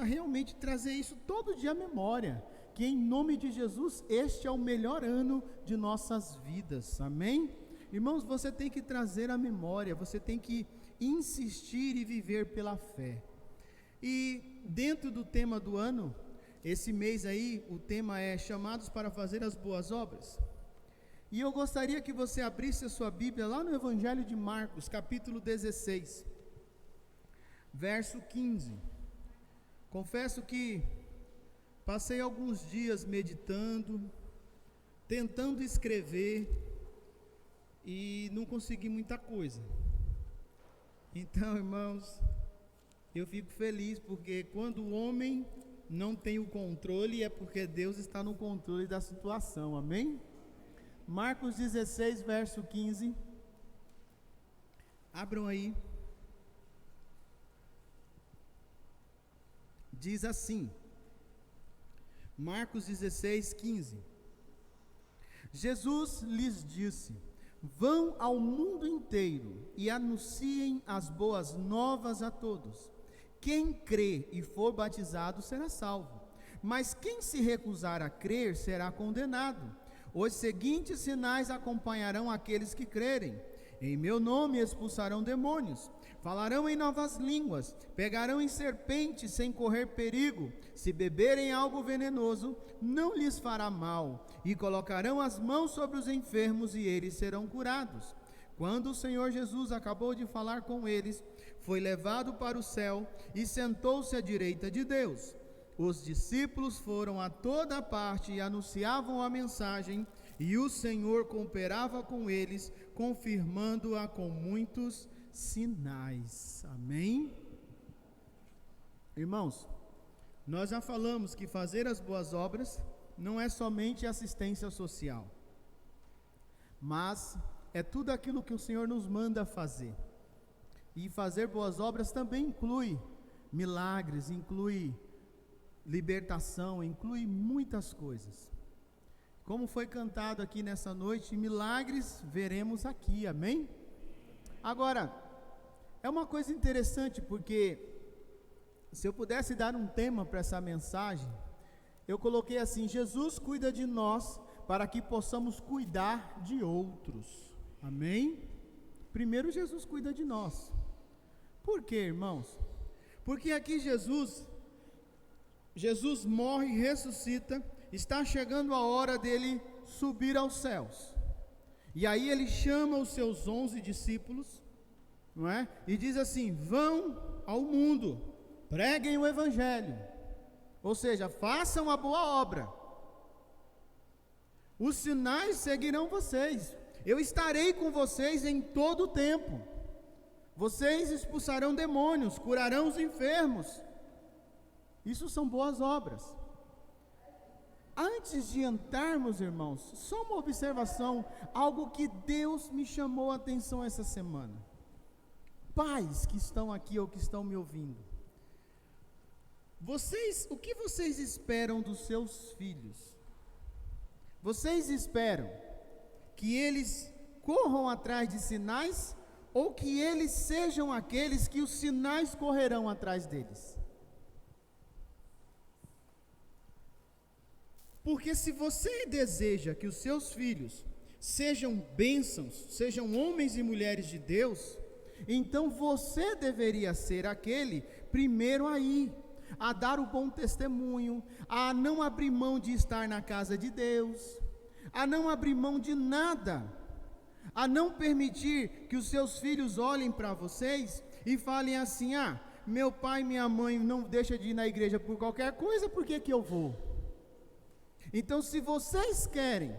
realmente trazer isso todo dia à memória, que em nome de Jesus, este é o melhor ano de nossas vidas, amém? Irmãos, você tem que trazer à memória, você tem que insistir e viver pela fé. E dentro do tema do ano, esse mês aí, o tema é chamados para fazer as boas obras. E eu gostaria que você abrisse a sua Bíblia lá no Evangelho de Marcos, capítulo 16, verso 15. Confesso que passei alguns dias meditando, tentando escrever, e não consegui muita coisa. Então, irmãos, eu fico feliz, porque quando o homem não tem o controle, é porque Deus está no controle da situação, amém? Marcos 16, verso 15. Abram aí. Diz assim, Marcos 16, 15. Jesus lhes disse: vão ao mundo inteiro e anunciem as boas novas a todos. Quem crê e for batizado será salvo, mas quem se recusar a crer será condenado. Os seguintes sinais acompanharão aqueles que crerem: em meu nome expulsarão demônios, falarão em novas línguas, pegarão em serpentes sem correr perigo, se beberem algo venenoso, não lhes fará mal, e colocarão as mãos sobre os enfermos e eles serão curados. Quando o Senhor Jesus acabou de falar com eles, foi levado para o céu e sentou-se à direita de Deus. Os discípulos foram a toda parte e anunciavam a mensagem, e o Senhor cooperava com eles, confirmando-a com muitos sinais. Amém? Irmãos, nós já falamos que fazer as boas obras não é somente assistência social, mas é tudo aquilo que o Senhor nos manda fazer. E fazer boas obras também inclui milagres, inclui libertação, inclui muitas coisas. Como foi cantado aqui nessa noite, milagres veremos aqui, amém? Agora, é uma coisa interessante, porque se eu pudesse dar um tema para essa mensagem, eu coloquei assim: Jesus cuida de nós para que possamos cuidar de outros, amém? Primeiro Jesus cuida de nós. Por quê, irmãos? Porque aqui Jesus morre e ressuscita, está chegando a hora dele subir aos céus, e aí ele chama os seus 11 discípulos, não é? E diz assim: vão ao mundo, preguem o evangelho, ou seja, façam a boa obra, os sinais seguirão vocês, eu estarei com vocês em todo o tempo, vocês expulsarão demônios, curarão os enfermos. Isso são boas obras. Antes de entrarmos, irmãos, só uma observação, algo que Deus me chamou a atenção essa semana. Pais que estão aqui ou que estão me ouvindo, o que vocês esperam dos seus filhos? Vocês esperam que eles corram atrás de sinais, ou que eles sejam aqueles que os sinais correrão atrás deles? Porque se você deseja que os seus filhos sejam bênçãos, sejam homens e mulheres de Deus, então você deveria ser aquele primeiro a dar o bom testemunho, a não abrir mão de estar na casa de Deus, a não abrir mão de nada, a não permitir que os seus filhos olhem para vocês e falem assim: ah, meu pai e minha mãe não deixam de ir na igreja por qualquer coisa, por que eu vou? Então, se vocês querem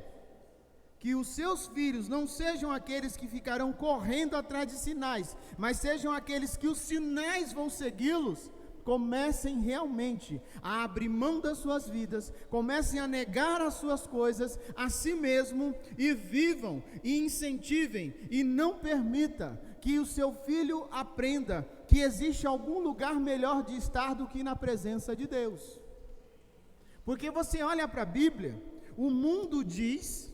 que os seus filhos não sejam aqueles que ficarão correndo atrás de sinais, mas sejam aqueles que os sinais vão segui-los, comecem realmente a abrir mão das suas vidas, comecem a negar as suas coisas a si mesmo, e vivam e incentivem, e não permita que o seu filho aprenda que existe algum lugar melhor de estar do que na presença de Deus. Porque você olha para a Bíblia, o mundo diz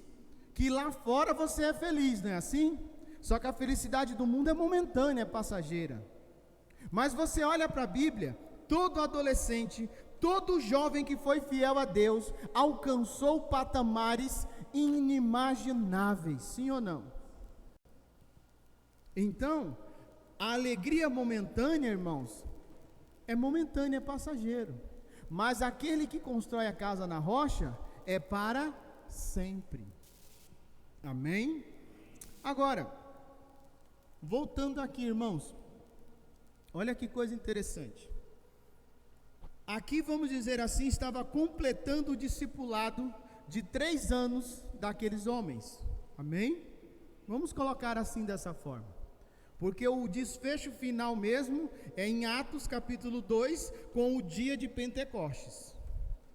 que lá fora você é feliz, não é assim? Só que a felicidade do mundo é momentânea, é passageira. Mas você olha para a Bíblia, todo adolescente, todo jovem que foi fiel a Deus, alcançou patamares inimagináveis, sim ou não? Então, a alegria momentânea, irmãos, é momentânea, é passageiro. Mas aquele que constrói a casa na rocha é para sempre. Amém? Agora, voltando aqui, irmãos, olha que coisa interessante. Aqui, vamos dizer assim, estava completando o discipulado de 3 anos daqueles homens. Amém? Vamos colocar assim dessa forma. Porque o desfecho final mesmo é em Atos capítulo 2, com o dia de Pentecostes.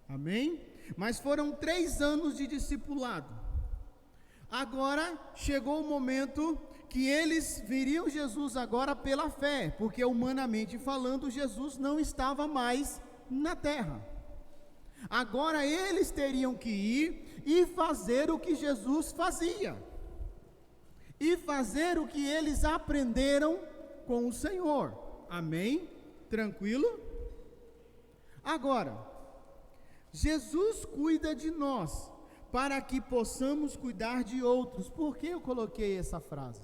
Amém? Mas foram 3 anos de discipulado. Agora chegou o momento que eles viriam Jesus agora pela fé, porque humanamente falando, Jesus não estava mais na terra. Agora eles teriam que ir e fazer o que Jesus fazia, e fazer o que eles aprenderam com o Senhor. Amém? Tranquilo? Agora, Jesus cuida de nós, para que possamos cuidar de outros. Por que eu coloquei essa frase?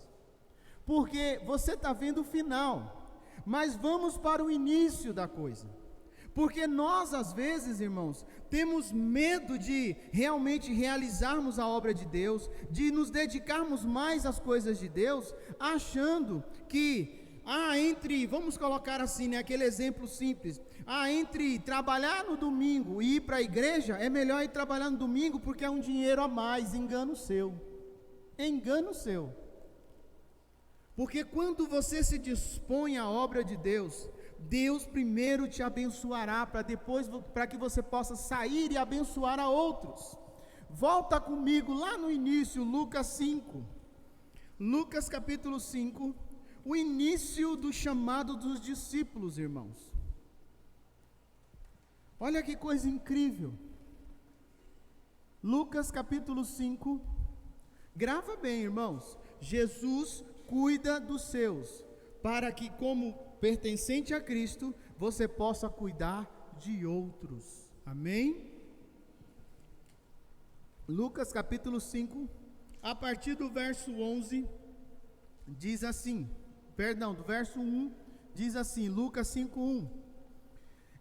Porque você está vendo o final, mas vamos para o início da coisa. Porque nós, às vezes, irmãos, temos medo de realmente realizarmos a obra de Deus, de nos dedicarmos mais às coisas de Deus, achando que, vamos colocar assim, né, aquele exemplo simples, entre trabalhar no domingo e ir para a igreja, é melhor ir trabalhar no domingo porque é um dinheiro a mais. Engano seu. Engano seu. Porque quando você se dispõe à obra de Deus, Deus primeiro te abençoará, para que você possa sair e abençoar a outros. Volta comigo lá no início, Lucas 5. Lucas capítulo 5, o início do chamado dos discípulos, irmãos. Olha que coisa incrível. Lucas capítulo 5, grava bem, irmãos. Jesus cuida dos seus, para que, como pertencente a Cristo, você possa cuidar de outros. Amém? Lucas capítulo 5, a partir do verso 11, diz assim, do verso 1, diz assim, Lucas 5:1.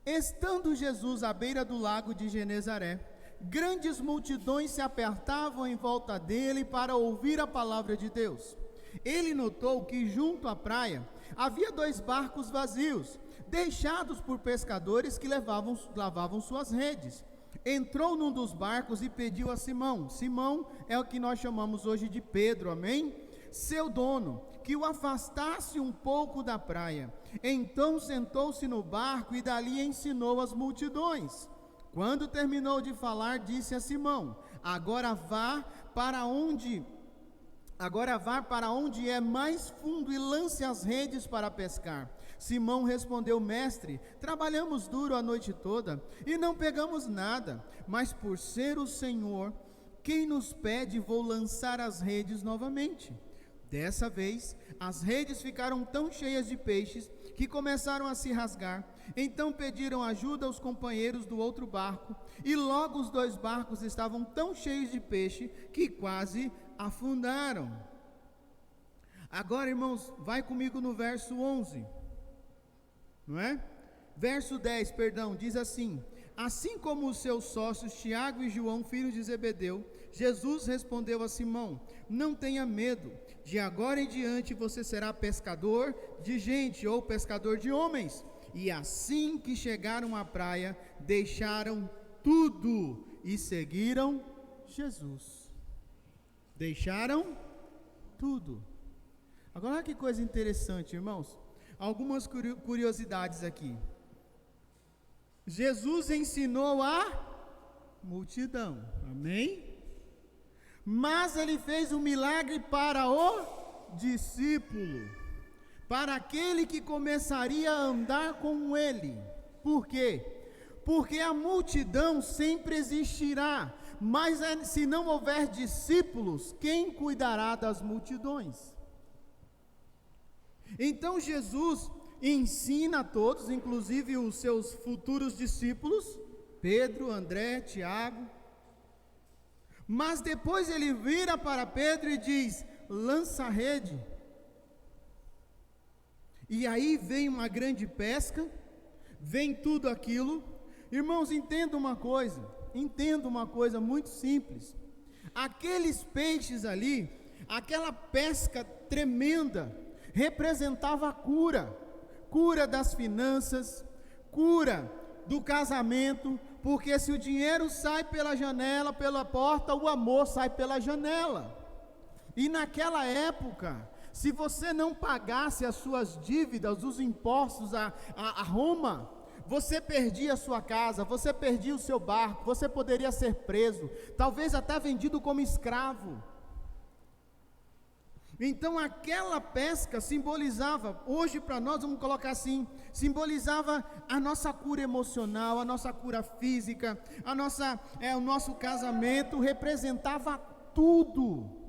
Estando Jesus à beira do lago de Genezaré, grandes multidões se apertavam em volta dele para ouvir a palavra de Deus. Ele notou que junto à praia havia 2 barcos vazios, deixados por pescadores que lavavam suas redes. Entrou num dos barcos e pediu a Simão. Simão é o que nós chamamos hoje de Pedro, amém? Seu dono, que o afastasse um pouco da praia. Então sentou-se no barco e dali ensinou as multidões. Quando terminou de falar, disse a Simão: Agora vá para onde é mais fundo e lance as redes para pescar. Simão respondeu: Mestre, trabalhamos duro a noite toda e não pegamos nada, mas por ser o Senhor quem nos pede, vou lançar as redes novamente. Dessa vez, as redes ficaram tão cheias de peixes que começaram a se rasgar. Então pediram ajuda aos companheiros do outro barco, e logo os 2 barcos estavam tão cheios de peixe que quase afundaram. Agora, irmãos, vai comigo no verso 11, não é? Verso 10, perdão, diz assim: Assim como os seus sócios Tiago e João, filhos de Zebedeu, Jesus respondeu a Simão: Não tenha medo, de agora em diante você será pescador de gente, ou pescador de homens. E assim que chegaram à praia, deixaram tudo e seguiram Jesus. Deixaram tudo. Agora olha que coisa interessante, irmãos. Algumas curiosidades aqui. Jesus ensinou a multidão, amém? Mas ele fez um milagre para o discípulo, para aquele que começaria a andar com ele. Por quê? Porque a multidão sempre existirá, mas se não houver discípulos, quem cuidará das multidões? Então Jesus ensina a todos, inclusive os seus futuros discípulos, Pedro, André, Tiago. Mas depois ele vira para Pedro e diz: lança a rede. E aí vem uma grande pesca, vem tudo aquilo. Irmãos, entenda uma coisa muito simples. Aqueles peixes ali, aquela pesca tremenda, representava a cura das finanças, cura do casamento, porque se o dinheiro sai pela janela, pela porta, o amor sai pela janela. E naquela época, se você não pagasse as suas dívidas, os impostos a Roma, você perdia a sua casa, você perdia o seu barco, você poderia ser preso, talvez até vendido como escravo. Então aquela pesca simbolizava, hoje para nós vamos colocar assim, simbolizava a nossa cura emocional, a nossa cura física, o nosso casamento, representava tudo.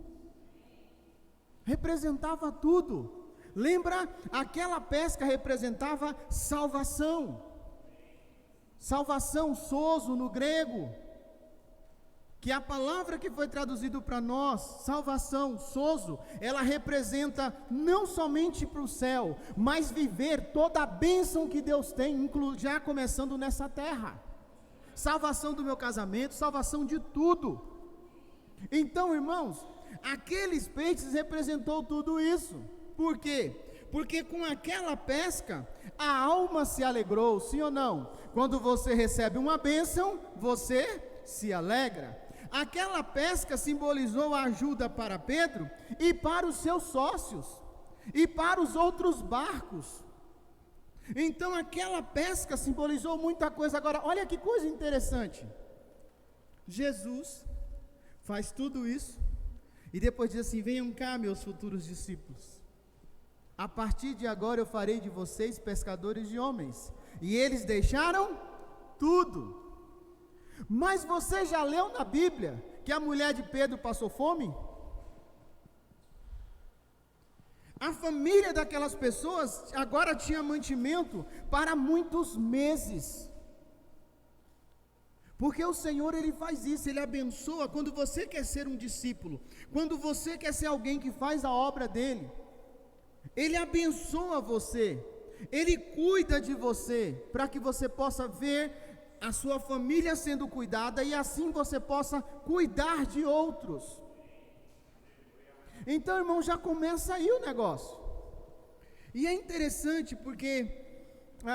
Lembra? Aquela pesca representava salvação, sozo no grego, que a palavra que foi traduzida para nós, salvação, sozo, ela representa não somente para o céu, mas viver toda a bênção que Deus tem, já começando nessa terra, salvação do meu casamento, salvação de tudo. Então, irmãos, aqueles peixes representou tudo isso. Por quê? Porque com aquela pesca, a alma se alegrou, sim ou não? Quando você recebe uma bênção, você se alegra. Aquela pesca simbolizou a ajuda para Pedro e para os seus sócios, e para os outros barcos. Então aquela pesca simbolizou muita coisa. Agora, olha que coisa interessante. Jesus faz tudo isso, e depois diz assim: venham cá, meus futuros discípulos, a partir de agora eu farei de vocês pescadores de homens. E eles deixaram tudo. Mas você já leu na Bíblia que a mulher de Pedro passou fome? A família daquelas pessoas agora tinha mantimento para muitos meses. Porque o Senhor, Ele faz isso, Ele abençoa. Quando você quer ser um discípulo, quando você quer ser alguém que faz a obra dEle, Ele abençoa você, Ele cuida de você, para que você possa ver a sua família sendo cuidada, e assim você possa cuidar de outros. Então, irmão, já começa aí o negócio. E é interessante porque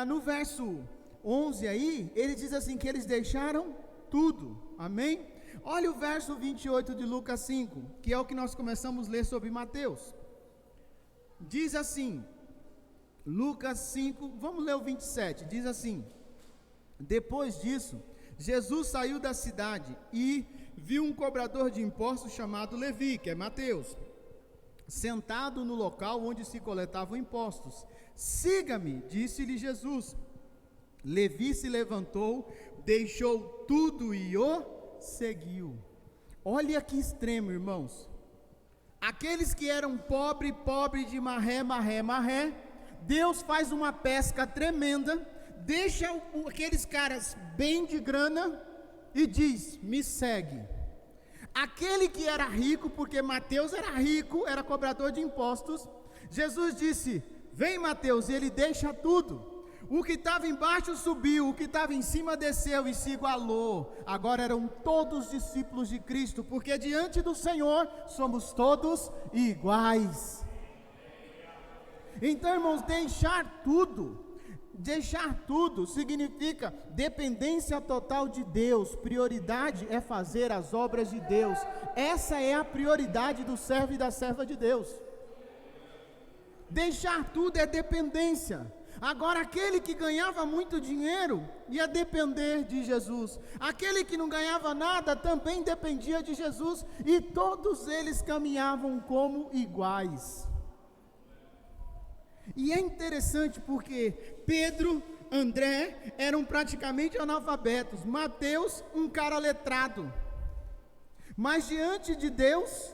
no verso 11 aí, ele diz assim, que eles deixaram tudo, amém? Olha o verso 28 de Lucas 5, que é o que nós começamos a ler sobre Mateus. Diz assim, Lucas 5, vamos ler o 27, diz assim: depois disso, Jesus saiu da cidade e viu um cobrador de impostos chamado Levi, que é Mateus, sentado no local onde se coletavam impostos. Siga-me, disse-lhe Jesus. Levi se levantou, deixou tudo e o seguiu. Olha que extremo, irmãos. Aqueles que eram pobre de marré, Deus faz uma pesca tremenda, deixa aqueles caras bem de grana e diz: me segue. Aquele que era rico, porque Mateus era rico, era cobrador de impostos, Jesus disse: vem, Mateus, e ele deixa tudo. O que estava embaixo subiu, o que estava em cima desceu e se igualou. Agora eram todos discípulos de Cristo, porque diante do Senhor somos todos iguais. Então, irmãos, deixar tudo significa dependência total de Deus. Prioridade é fazer as obras de Deus. Essa é a prioridade do servo e da serva de Deus. Deixar tudo é dependência. Agora, aquele que ganhava muito dinheiro ia depender de Jesus. Aquele que não ganhava nada também dependia de Jesus. E todos eles caminhavam como iguais. E é interessante porque Pedro, André eram praticamente analfabetos. Mateus, um cara letrado. Mas diante de Deus,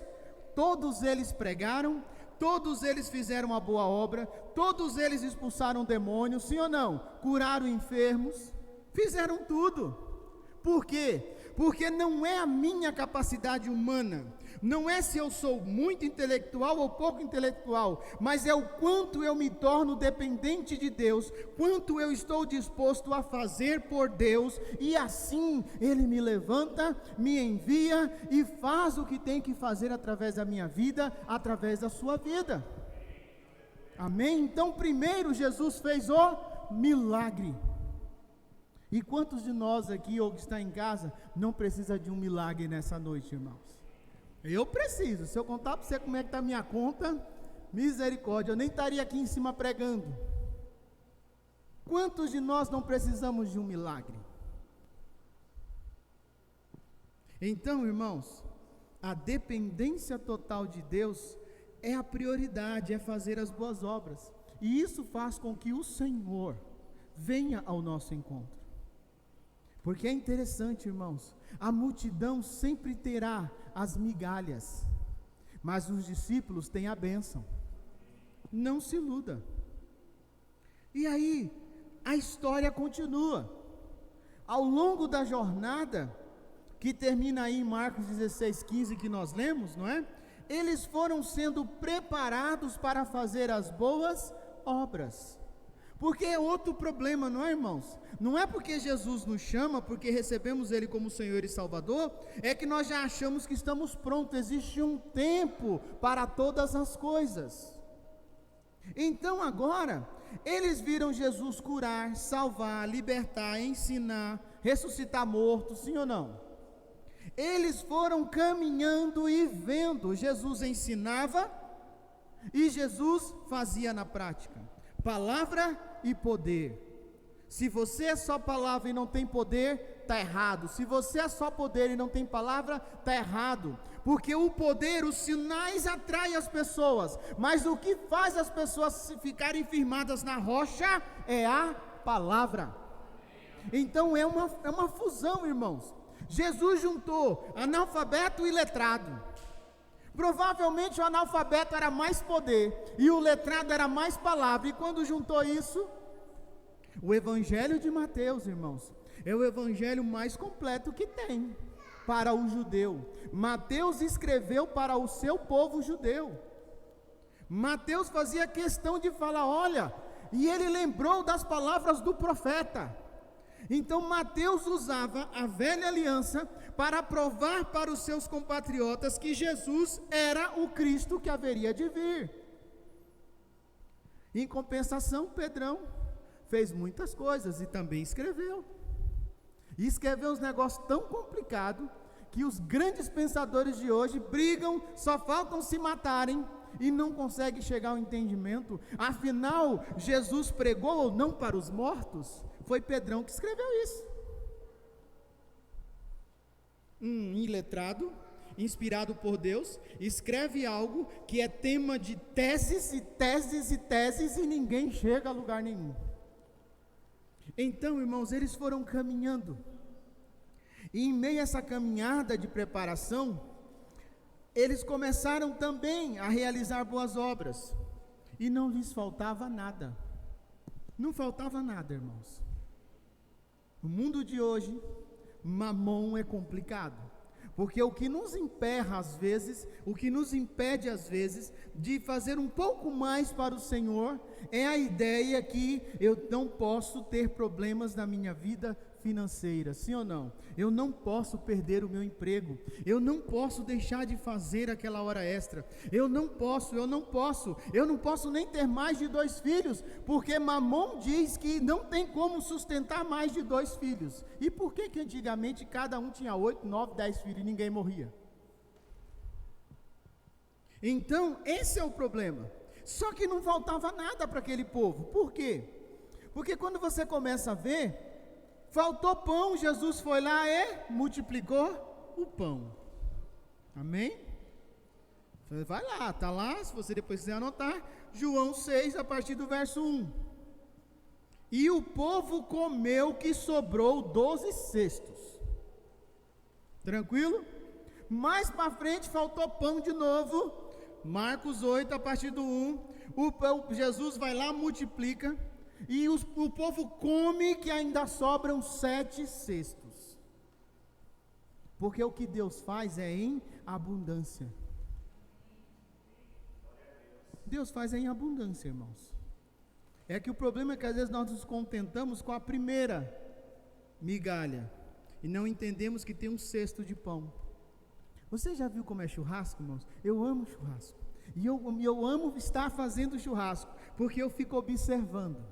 todos eles pregaram, todos eles fizeram uma boa obra, todos eles expulsaram demônios, sim ou não? Curaram enfermos, fizeram tudo. Por quê? Porque não é a minha capacidade humana, não é se eu sou muito intelectual ou pouco intelectual, mas é o quanto eu me torno dependente de Deus, quanto eu estou disposto a fazer por Deus, e assim Ele me levanta, me envia e faz o que tem que fazer através da minha vida, através da sua vida. Amém? Então primeiro Jesus fez o milagre. E quantos de nós aqui ou que está em casa não precisa de um milagre nessa noite, irmãos? Eu preciso. Se eu contar para você como é que está a minha conta, misericórdia, eu nem estaria aqui em cima pregando. Quantos de nós não precisamos de um milagre? Então, irmãos, a dependência total de Deus é a prioridade, é fazer as boas obras. E isso faz com que o Senhor venha ao nosso encontro. Porque é interessante, irmãos, a multidão sempre terá as migalhas, mas os discípulos têm a bênção. Não se iluda. E aí, a história continua. Ao longo da jornada, que termina aí em Marcos 16:15, que nós lemos, não é? Eles foram sendo preparados para fazer as boas obras. Porque é outro problema, não é, irmãos? Não é porque Jesus nos chama, porque recebemos Ele como Senhor e Salvador, é que nós já achamos que estamos prontos. Existe um tempo para todas as coisas. Então agora, eles viram Jesus curar, salvar, libertar, ensinar, ressuscitar mortos, sim ou não? Eles foram caminhando e vendo. Jesus ensinava e Jesus fazia na prática. Palavra e poder. Se você é só palavra e não tem poder, está errado. Se você é só poder e não tem palavra, está errado. Porque o poder, os sinais atraem as pessoas, mas o que faz as pessoas ficarem firmadas na rocha é a palavra. Então é uma fusão, irmãos. Jesus juntou analfabeto e letrado. Provavelmente o analfabeto era mais poder e o letrado era mais palavra. E quando juntou isso, o evangelho de Mateus, irmãos, é o evangelho mais completo que tem para o judeu. Mateus escreveu para o seu povo judeu. Mateus fazia questão de falar, olha, e ele lembrou das palavras do profeta. Então Mateus usava a velha aliança para provar para os seus compatriotas que Jesus era o Cristo que haveria de vir. Em compensação, Pedrão fez muitas coisas e também escreveu. E escreveu uns negócios tão complicados que os grandes pensadores de hoje brigam, só faltam se matarem e não conseguem chegar ao entendimento. Afinal, Jesus pregou ou não para os mortos? Foi Pedrão que escreveu isso. Iletrado, inspirado por Deus, escreve algo que é tema de teses e teses e teses e ninguém chega a lugar nenhum. Então, irmãos, eles foram caminhando. E em meio a essa caminhada de preparação, eles começaram também a realizar boas obras. E não lhes faltava nada. Não faltava nada, irmãos. No mundo de hoje, mamão é complicado, porque o que nos emperra às vezes, o que nos impede às vezes de fazer um pouco mais para o Senhor, é a ideia que eu não posso ter problemas na minha vida financeira, sim ou não? Eu não posso perder o meu emprego, eu não posso deixar de fazer aquela hora extra, eu não posso nem ter mais de 2 filhos, porque Mamon diz que não tem como sustentar mais de 2 filhos. E por que antigamente cada um tinha 8, 9, 10 filhos e ninguém morria? Então, esse é o problema. Só que não faltava nada para aquele povo. Por quê? Porque quando você começa a ver, faltou pão, Jesus foi lá e multiplicou o pão. Amém? Vai lá, está lá, se você depois quiser anotar, João 6, a partir do verso 1. E o povo comeu que sobrou 12 cestos. Tranquilo? Mais para frente faltou pão de novo. Marcos 8, a partir do 1, Jesus vai lá, multiplica, e o povo come que ainda sobram 7 cestos. Porque o que Deus faz é em abundância. Deus faz em abundância, irmãos. É que o problema é que às vezes nós nos contentamos com a primeira migalha e não entendemos que tem um cesto de pão. Você já viu como é churrasco, irmãos? Eu amo churrasco. E eu amo estar fazendo churrasco, porque eu fico observando.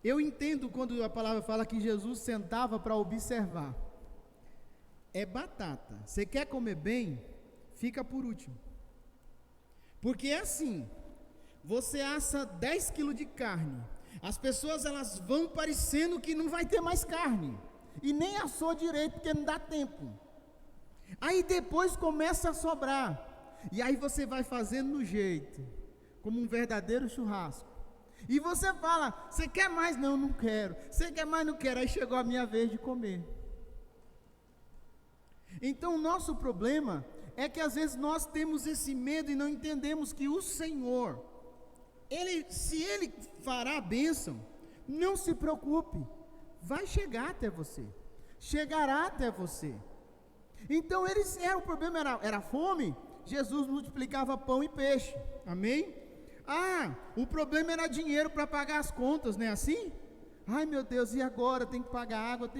Eu entendo quando a palavra fala que Jesus sentava para observar. É batata. Você quer comer bem? Fica por último. Porque é assim, você assa 10 quilos de carne, as pessoas elas vão parecendo que não vai ter mais carne, e nem assou direito porque não dá tempo. Aí depois começa a sobrar, e aí você vai fazendo no jeito, como um verdadeiro churrasco. E você fala, você quer mais? Não, não quero. Você quer mais? Não quero. Aí chegou a minha vez de comer. Então o nosso problema é que às vezes nós temos esse medo e não entendemos que o Senhor, se Ele fará a bênção, não se preocupe, vai chegar até você, chegará até você. Então o problema era fome, Jesus multiplicava pão e peixe, amém? O problema era dinheiro para pagar as contas, não é assim? Ai meu Deus, e agora? Tem que pagar água,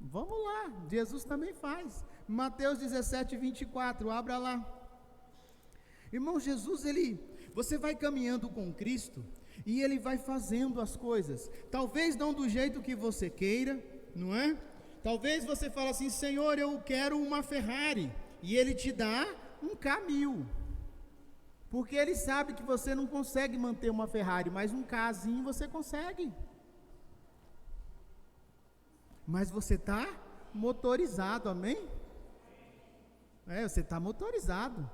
Vamos lá, Jesus também faz. Mateus 17, 24, abra lá. Irmão, Jesus, você vai caminhando com Cristo, e Ele vai fazendo as coisas, talvez não do jeito que você queira, não é? Talvez você fale assim, Senhor, eu quero uma Ferrari, e Ele te dá um K1000, porque Ele sabe que você não consegue manter uma Ferrari, mas um Kzinho você consegue. Mas você está motorizado, amém? Você está motorizado.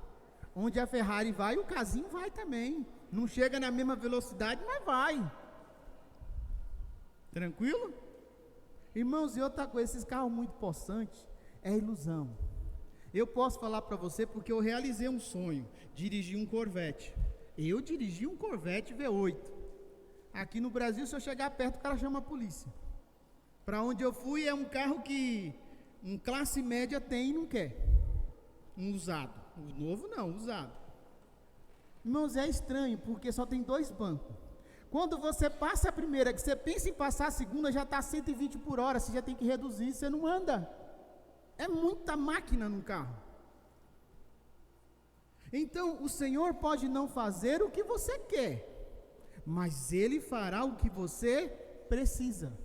Onde a Ferrari vai, o Kzinho vai também. Não chega na mesma velocidade, mas vai. Tranquilo? Irmãos, e outra coisa, esses carros muito possantes, é ilusão. Eu posso falar para você porque eu realizei um sonho, dirigir um Corvette. Eu dirigi um Corvette V8. Aqui no Brasil, se eu chegar perto, o cara chama a polícia. Para onde eu fui é um carro que um classe média tem e não quer. Um usado. O novo não, usado. Irmãos, é estranho, porque só tem 2 bancos. Quando você passa a primeira, que você pensa em passar a segunda, já está 120 por hora, você já tem que reduzir, você não anda. É muita máquina no carro. Então, o Senhor pode não fazer o que você quer, mas Ele fará o que você precisa.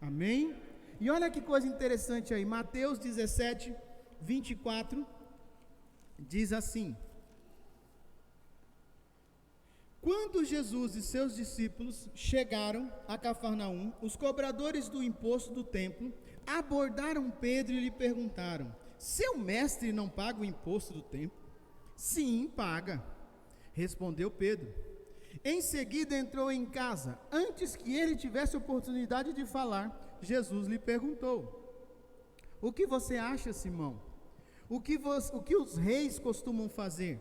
Amém? E olha que coisa interessante aí, Mateus 17, 24, diz assim: quando Jesus e seus discípulos chegaram a Cafarnaum, os cobradores do imposto do templo abordaram Pedro e lhe perguntaram: seu mestre não paga o imposto do templo? Sim, paga, respondeu Pedro. Em seguida entrou em casa. Antes que ele tivesse oportunidade de falar, Jesus lhe perguntou: o que você acha, Simão? O que os reis costumam fazer?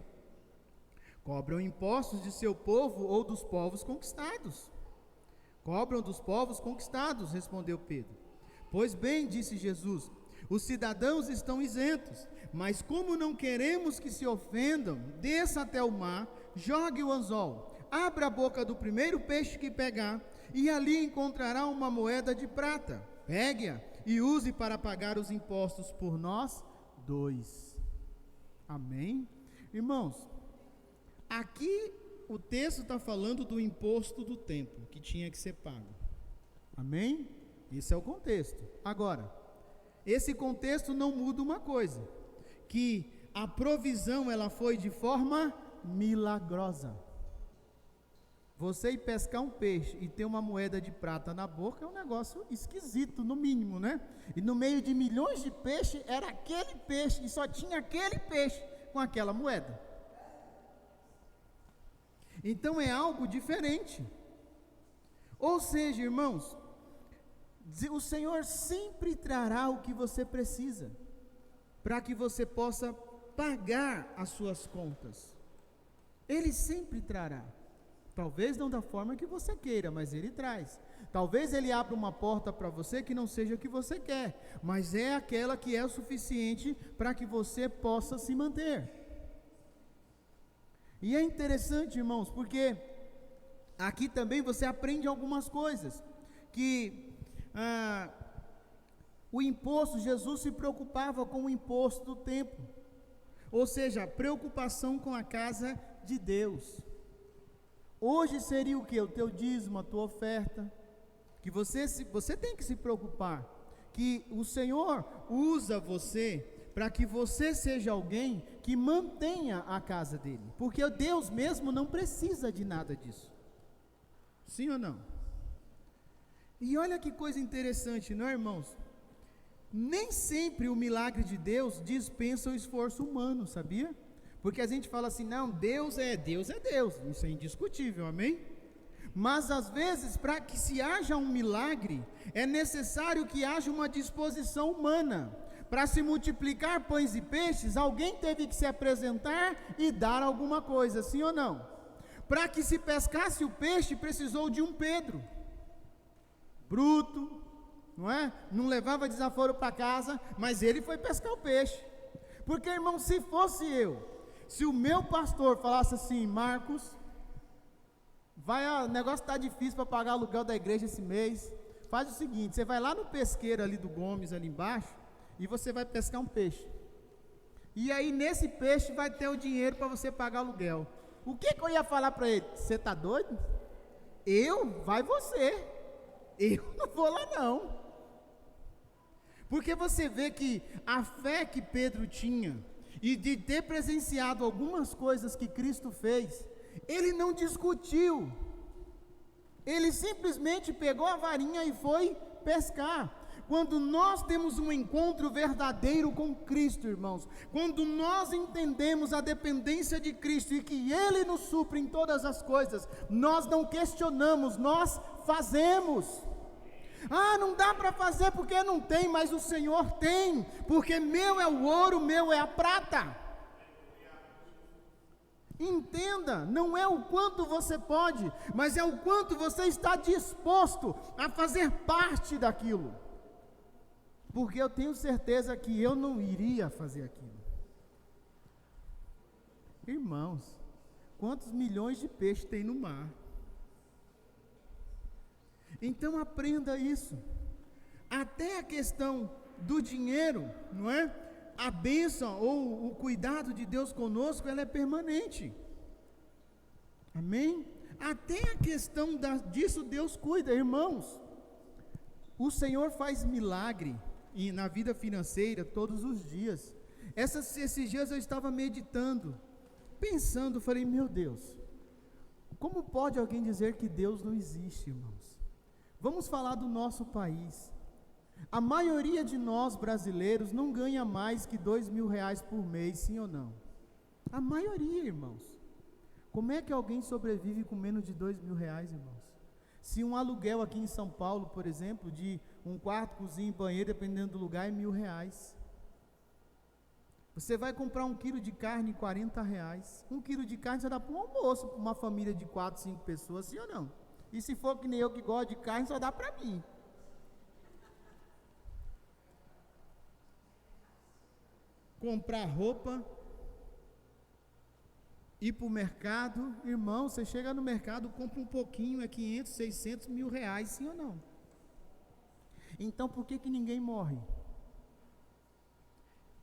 Cobram impostos de seu povo ou dos povos conquistados? Cobram dos povos conquistados, respondeu Pedro. Pois bem, disse Jesus, os cidadãos estão isentos, mas como não queremos que se ofendam, desça até o mar, jogue o anzol, abra a boca do primeiro peixe que pegar, e ali encontrará uma moeda de prata. Pegue-a e use para pagar os impostos por nós 2. Amém? Irmãos, aqui o texto está falando do imposto do templo, que tinha que ser pago. Amém? Isso é o contexto. Agora, esse contexto não muda uma coisa, que a provisão ela foi de forma milagrosa. Você ir pescar um peixe e ter uma moeda de prata na boca é um negócio esquisito, no mínimo, né? E no meio de milhões de peixes, era aquele peixe, e só tinha aquele peixe com aquela moeda. Então é algo diferente. Ou seja, irmãos, o Senhor sempre trará o que você precisa, para que você possa pagar as suas contas. Ele sempre trará. Talvez não da forma que você queira, mas Ele traz. Talvez Ele abra uma porta para você que não seja o que você quer, mas é aquela que é o suficiente para que você possa se manter. E é interessante, irmãos, porque aqui também você aprende algumas coisas, que o imposto, Jesus se preocupava com o imposto do templo, ou seja, preocupação com a casa de Deus. Hoje seria o que? O teu dízimo, a tua oferta, que você tem que se preocupar, que o Senhor usa você, para que você seja alguém que mantenha a casa dele, porque Deus mesmo não precisa de nada disso, sim ou não? E olha que coisa interessante, não é, irmãos? Nem sempre o milagre de Deus dispensa o esforço humano, sabia? Porque a gente fala assim, não, Deus é Deus, isso é indiscutível, amém? Mas às vezes, para que se haja um milagre, é necessário que haja uma disposição humana. Para se multiplicar pães e peixes, alguém teve que se apresentar e dar alguma coisa, sim ou não? Para que se pescasse o peixe, precisou de um Pedro, bruto, não é? Não levava desaforo para casa, mas ele foi pescar o peixe. Porque, irmão, se fosse eu, se o meu pastor falasse assim, Marcos, o negócio está difícil para pagar o aluguel da igreja esse mês, faz o seguinte, você vai lá no pesqueiro ali do Gomes, ali embaixo, e você vai pescar um peixe, e aí nesse peixe vai ter o dinheiro para você pagar o aluguel. O que eu ia falar para ele? Você está doido? Vai você, eu não vou lá não. Porque você vê que a fé que Pedro tinha, e de ter presenciado algumas coisas que Cristo fez, ele não discutiu, ele simplesmente pegou a varinha e foi pescar. Quando nós temos um encontro verdadeiro com Cristo, irmãos, quando nós entendemos a dependência de Cristo e que Ele nos supre em todas as coisas, nós não questionamos, nós fazemos. Não dá para fazer porque não tem, mas o Senhor tem, porque meu é o ouro, meu é a prata. Entenda, não é o quanto você pode, mas é o quanto você está disposto a fazer parte daquilo, porque eu tenho certeza que eu não iria fazer aquilo. Irmãos, quantos milhões de peixes tem no mar? Então aprenda isso. Até a questão do dinheiro, não é? A bênção ou o cuidado de Deus conosco, ela é permanente. Amém? Até a questão disso Deus cuida, irmãos. O Senhor faz milagre na vida financeira todos os dias. Esses dias eu estava meditando, pensando, falei, meu Deus, como pode alguém dizer que Deus não existe, irmãos? Vamos falar do nosso país. A maioria de nós brasileiros não ganha mais que R$2.000 por mês, sim ou não? A maioria, irmãos. Como é que alguém sobrevive com menos de R$2.000, irmãos? Se um aluguel aqui em São Paulo, por exemplo, de um quarto, cozinha e banheiro, dependendo do lugar, é R$1.000. Você vai comprar 1 quilo de carne, R$40. 1 quilo de carne você dá para um almoço, para uma família de 4, 5 pessoas, sim ou não? E se for que nem eu que gosto de carne, só dá para mim. Comprar roupa, ir para o mercado, irmão, você chega no mercado, compra um pouquinho, é 500, 600 mil reais, sim ou não? Então por que ninguém morre?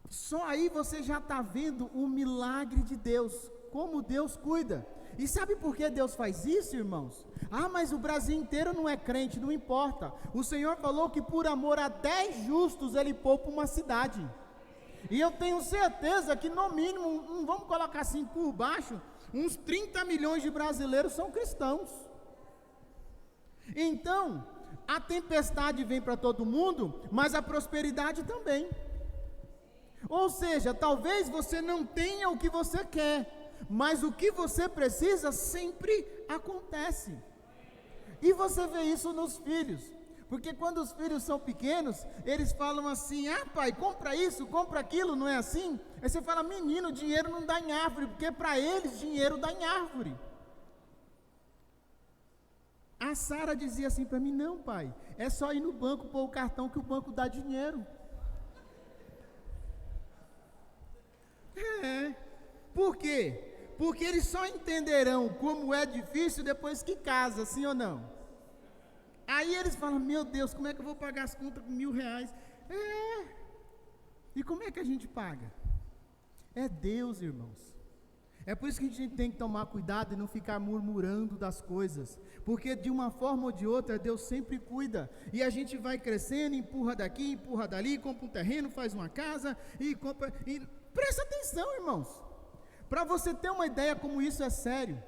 Só aí você já está vendo o milagre de Deus, como Deus cuida. E sabe por que Deus faz isso, irmãos? Mas o Brasil inteiro não é crente, não importa. O Senhor falou que por amor a 10 justos Ele poupa uma cidade. E eu tenho certeza que no mínimo, vamos colocar assim por baixo, uns 30 milhões de brasileiros são cristãos. Então, a tempestade vem para todo mundo, mas a prosperidade também. Ou seja, talvez você não tenha o que você quer, mas o que você precisa sempre acontece. E você vê isso nos filhos. Porque quando os filhos são pequenos, eles falam assim: ah, pai, compra isso, compra aquilo, não é assim? Aí você fala: menino, dinheiro não dá em árvore, porque para eles dinheiro dá em árvore. A Sara dizia assim para mim: não, pai, é só ir no banco pôr o cartão que o banco dá dinheiro. Por quê? Porque eles só entenderão como é difícil depois que casa, sim ou não? Aí eles falam: meu Deus, como é que eu vou pagar as contas com R$1.000? E como é que a gente paga? É Deus, irmãos. É por isso que a gente tem que tomar cuidado e não ficar murmurando das coisas, porque de uma forma ou de outra Deus sempre cuida, e a gente vai crescendo, empurra daqui, empurra dali, compra um terreno, faz uma casa, e compra, e presta atenção, irmãos, para você ter uma ideia como isso é sério.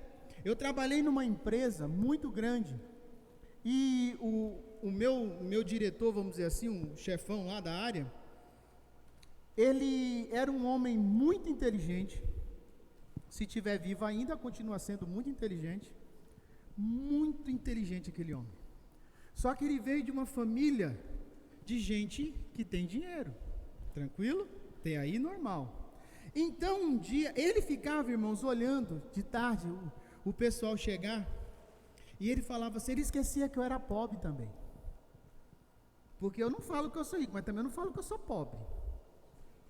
Eu trabalhei numa empresa muito grande, e o meu diretor, vamos dizer assim, um chefão lá da área, ele era um homem muito inteligente. Se estiver vivo ainda, continua sendo muito inteligente aquele homem. Só que ele veio de uma família de gente que tem dinheiro, tranquilo? Tem aí normal. Então um dia, ele ficava, irmãos, olhando de tarde o pessoal chegar, e ele falava assim, ele esquecia que eu era pobre também. Porque eu não falo que eu sou rico, mas também não falo que eu sou pobre.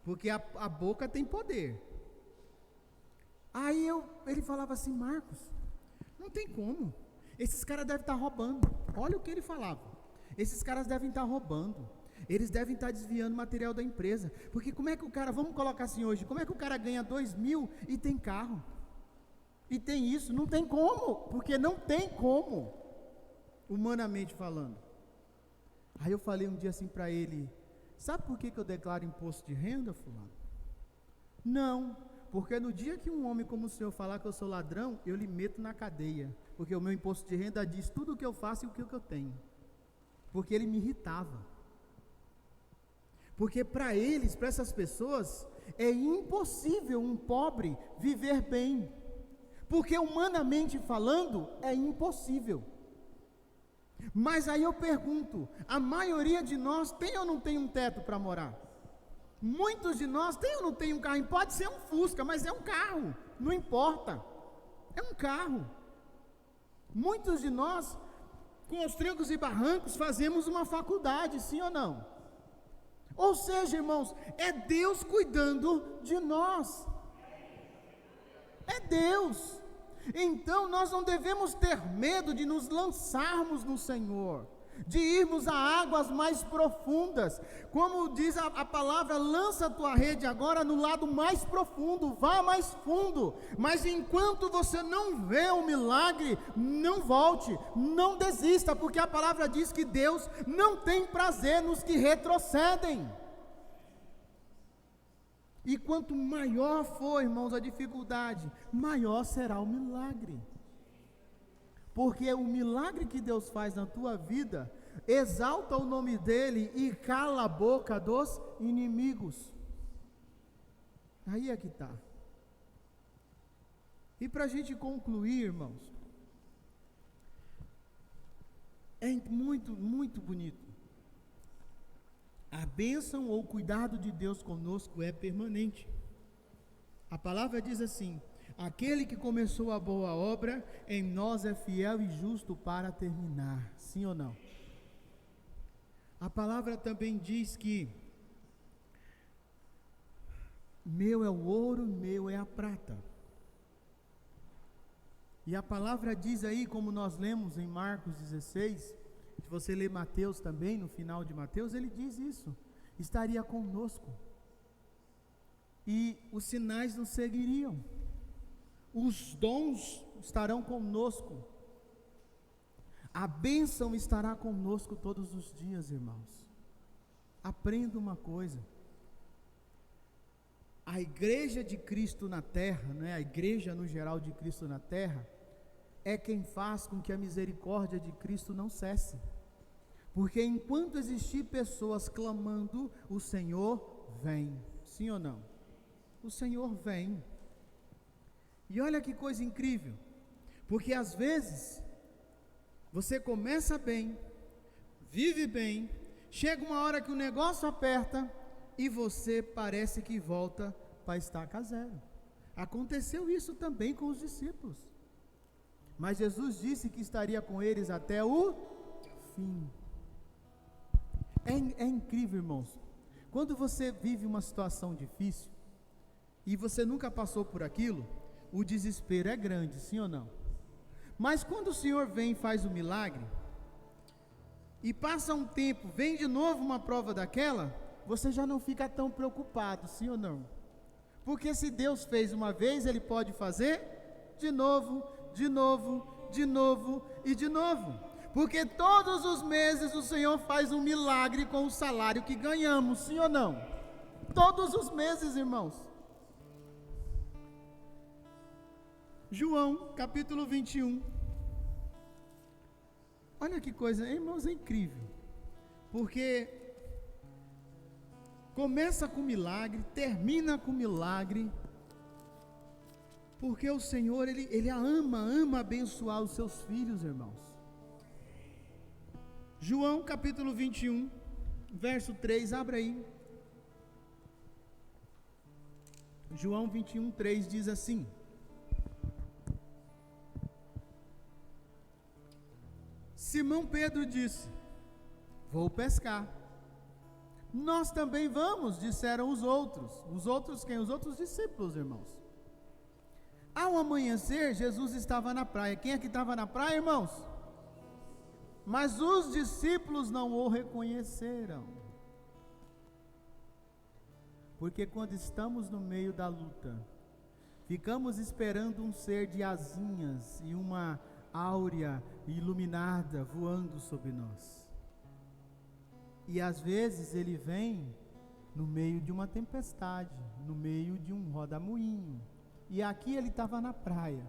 Porque a boca tem poder. Aí ele falava assim: Marcos, não tem como, esses caras devem estar roubando. Olha o que ele falava: esses caras devem estar roubando, eles devem estar desviando material da empresa, porque como é que o cara, vamos colocar assim hoje, como é que o cara ganha 2.000 e tem carro, e tem isso? Não tem como, porque não tem como, humanamente falando. Aí eu falei um dia assim para ele: sabe por que eu declaro imposto de renda, fulano? Não, porque no dia que um homem como o senhor falar que eu sou ladrão, eu lhe meto na cadeia, porque o meu imposto de renda diz tudo o que eu faço e o que eu tenho. Porque ele me irritava. Porque para eles, para essas pessoas, é impossível um pobre viver bem. Porque humanamente falando, é impossível. Mas aí eu pergunto, a maioria de nós tem ou não tem um teto para morar? Muitos de nós tem ou não tem um carro? Pode ser um Fusca, mas é um carro, não importa, é um carro. Muitos de nós, com os trancos e barrancos, fazemos uma faculdade, sim ou não? Ou seja, irmãos, é Deus cuidando de nós, é Deus. Então nós não devemos ter medo de nos lançarmos no Senhor, de irmos a águas mais profundas, como diz a palavra: lança a tua rede agora no lado mais profundo, vá mais fundo, mas enquanto você não vê o milagre, não volte, não desista, porque a palavra diz que Deus não tem prazer nos que retrocedem. E quanto maior for, irmãos, a dificuldade, maior será o milagre. Porque o milagre que Deus faz na tua vida exalta o nome dele e cala a boca dos inimigos. Aí é que está. E para a gente concluir, irmãos, é muito, muito bonito. A bênção ou o cuidado de Deus conosco é permanente. A palavra diz assim: aquele que começou a boa obra em nós é fiel e justo para terminar. Sim ou não? A palavra também diz que meu é o ouro, meu é a prata. E a palavra diz aí, como nós lemos em Marcos 16, se você ler Mateus também, no final de Mateus, ele diz isso: estaria conosco, e os sinais nos seguiriam, os dons estarão conosco, a bênção estará conosco todos os dias, irmãos. Aprenda uma coisa: a igreja de Cristo na terra, a igreja no geral de Cristo na terra, é quem faz com que a misericórdia de Cristo não cesse, porque enquanto existir pessoas clamando, o Senhor vem. Sim ou não? O Senhor vem. E olha que coisa incrível, porque às vezes você começa bem, vive bem, chega uma hora que o negócio aperta e você parece que volta para estaca zero. Aconteceu isso também com os discípulos. Mas Jesus disse que estaria com eles até o fim. É incrível, irmãos. Quando você vive uma situação difícil e você nunca passou por aquilo, o desespero é grande, sim ou não? Mas quando o Senhor vem e faz o milagre, e passa um tempo, vem de novo uma prova daquela, você já não fica tão preocupado, sim ou não? Porque se Deus fez uma vez, Ele pode fazer de novo, de novo, de novo e de novo. Porque todos os meses o Senhor faz um milagre com o salário que ganhamos, sim ou não? Todos os meses, irmãos. João, capítulo 21. Olha que coisa, irmãos, é incrível. Porque começa com milagre, termina com milagre. Porque o Senhor, Ele ama abençoar os seus filhos, irmãos. João capítulo 21, verso 3, abra aí. João 21, 3 diz assim: Simão Pedro disse: vou pescar. Nós também vamos, disseram os outros. Os outros quem? Os outros discípulos, irmãos. Ao amanhecer, Jesus estava na praia. Quem é que estava na praia, irmãos? Mas os discípulos não o reconheceram. Porque quando estamos no meio da luta, ficamos esperando um ser de asinhas e uma áurea iluminada voando sobre nós. E às vezes ele vem no meio de uma tempestade, no meio de um rodamuinho. E aqui ele estava na praia.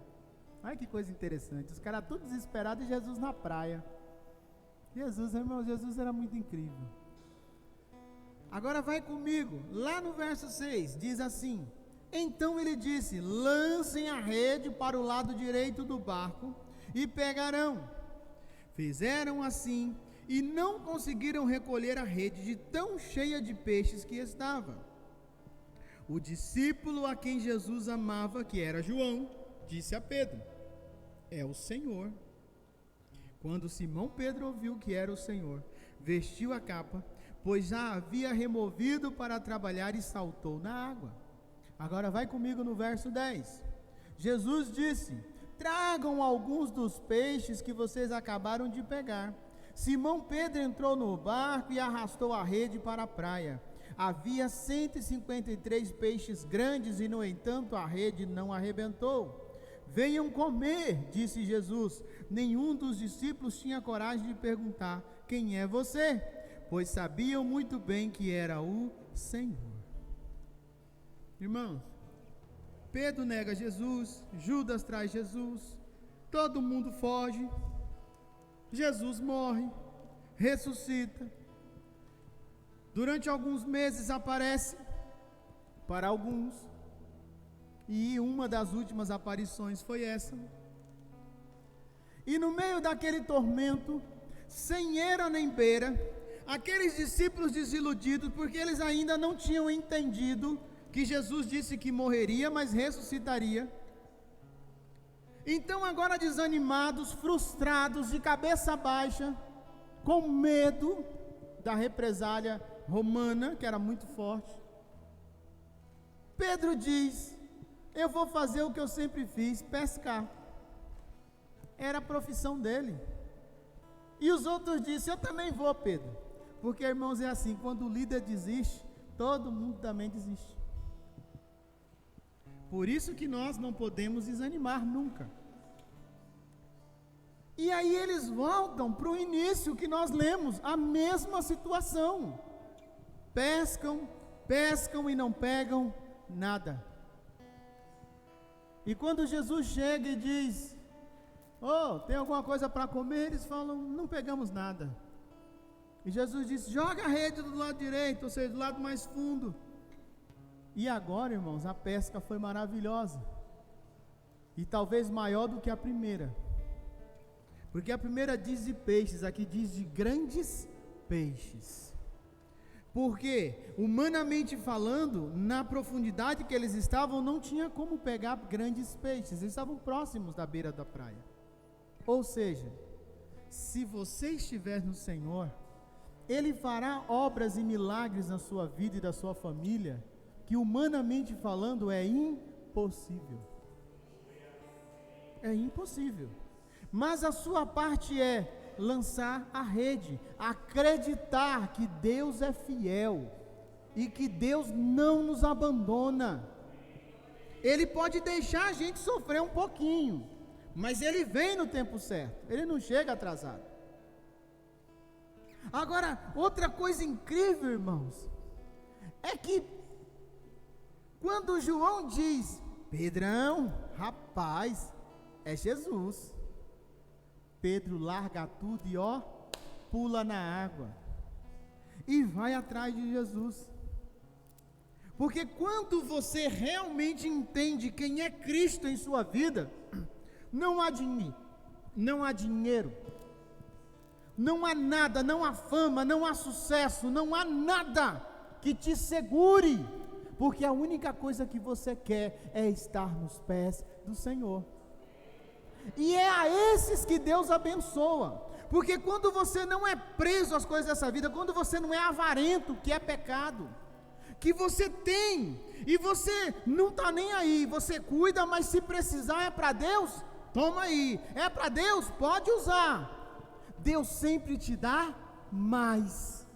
Olha que coisa interessante, os caras todos desesperados e Jesus na praia. Jesus, irmão, Jesus era muito incrível. Agora vai comigo, lá no verso 6, diz assim: então ele disse: lancem a rede para o lado direito do barco e pegarão. Fizeram assim e não conseguiram recolher a rede de tão cheia de peixes que estava. O discípulo a quem Jesus amava, que era João, disse a Pedro: é o Senhor. Quando Simão Pedro ouviu que era o Senhor, vestiu a capa, pois já havia removido para trabalhar, e saltou na água. Agora vai comigo no verso 10. Jesus disse: tragam alguns dos peixes que vocês acabaram de pegar. Simão Pedro entrou no barco e arrastou a rede para a praia. Havia 153 peixes grandes e, no entanto, a rede não arrebentou. Venham comer, disse Jesus. Nenhum dos discípulos tinha coragem de perguntar: quem é você? Pois sabiam muito bem que era o Senhor. Irmãos, Pedro nega Jesus, Judas traz Jesus, todo mundo foge, Jesus morre, ressuscita. Durante alguns meses aparece para alguns, e uma das últimas aparições foi essa. E no meio daquele tormento, sem eira nem beira, aqueles discípulos desiludidos, porque eles ainda não tinham entendido que Jesus disse que morreria, mas ressuscitaria. Então agora desanimados, frustrados, de cabeça baixa, com medo da represália romana, que era muito forte, Pedro diz: eu vou fazer o que eu sempre fiz, pescar. Era a profissão dele. E os outros disseram: eu também vou, Pedro. Porque, irmãos, é assim, quando o líder desiste, todo mundo também desiste. Por isso que nós não podemos desanimar nunca. E aí eles voltam para o início que nós lemos, a mesma situação. Pescam, pescam e não pegam nada. E quando Jesus chega e diz: oh, tem alguma coisa para comer? Eles falam: não pegamos nada. E Jesus diz: joga a rede do lado direito, ou seja, do lado mais fundo. E agora, irmãos, a pesca foi maravilhosa. E talvez maior do que a primeira. Porque a primeira diz de peixes, aqui diz de grandes peixes. Porque, humanamente falando, na profundidade que eles estavam, não tinha como pegar grandes peixes, eles estavam próximos da beira da praia. Ou seja, se você estiver no Senhor, Ele fará obras e milagres na sua vida e da sua família, que humanamente falando é impossível. É impossível. Mas a sua parte é lançar a rede, acreditar que Deus é fiel e que Deus não nos abandona. Ele pode deixar a gente sofrer um pouquinho, mas Ele vem no tempo certo, Ele não chega atrasado. Agora, outra coisa incrível, irmãos, é que quando João diz: Pedrão, rapaz, é Jesus, Pedro larga tudo e pula na água e vai atrás de Jesus. Porque quando você realmente entende quem é Cristo em sua vida, não há dinheiro, não há nada, não há fama, não há sucesso, não há nada que te segure, porque a única coisa que você quer é estar nos pés do Senhor. E é a esses que Deus abençoa, porque quando você não é preso às coisas dessa vida, quando você não é avarento, que é pecado, que você tem, e você não está nem aí, você cuida, mas se precisar é para Deus, toma aí, é para Deus, pode usar, Deus sempre te dá mais.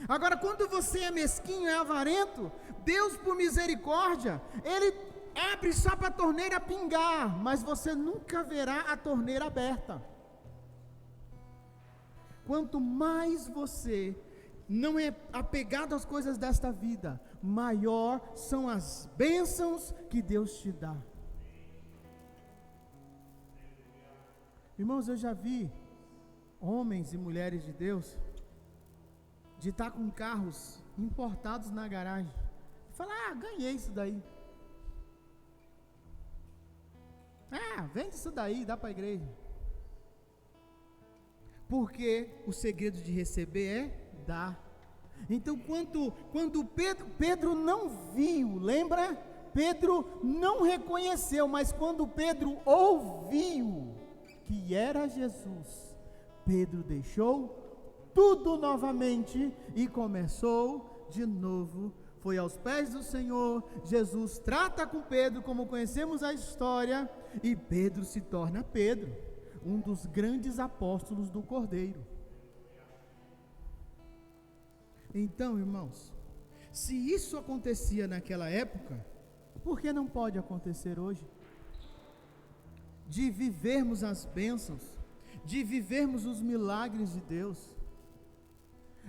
Agora, quando você é mesquinho, é avarento, Deus, por misericórdia, Ele abre só para a torneira pingar, mas você nunca verá a torneira aberta. Quanto mais você não é apegado às coisas desta vida, maior são as bênçãos que Deus te dá. Irmãos, eu já vi homens e mulheres de Deus de estar com carros importados na garagem e falar: ganhei isso daí. Vende isso daí, dá para a igreja. Porque o segredo de receber é dar. Então, quando Pedro não viu, lembra? Pedro não reconheceu, mas quando Pedro ouviu que era Jesus, Pedro deixou tudo novamente e começou de novo. Foi aos pés do Senhor, Jesus trata com Pedro, como conhecemos a história, e Pedro se torna Pedro, um dos grandes apóstolos do Cordeiro. Então, irmãos, se isso acontecia naquela época, por que não pode acontecer hoje? De vivermos as bênçãos, de vivermos os milagres de Deus.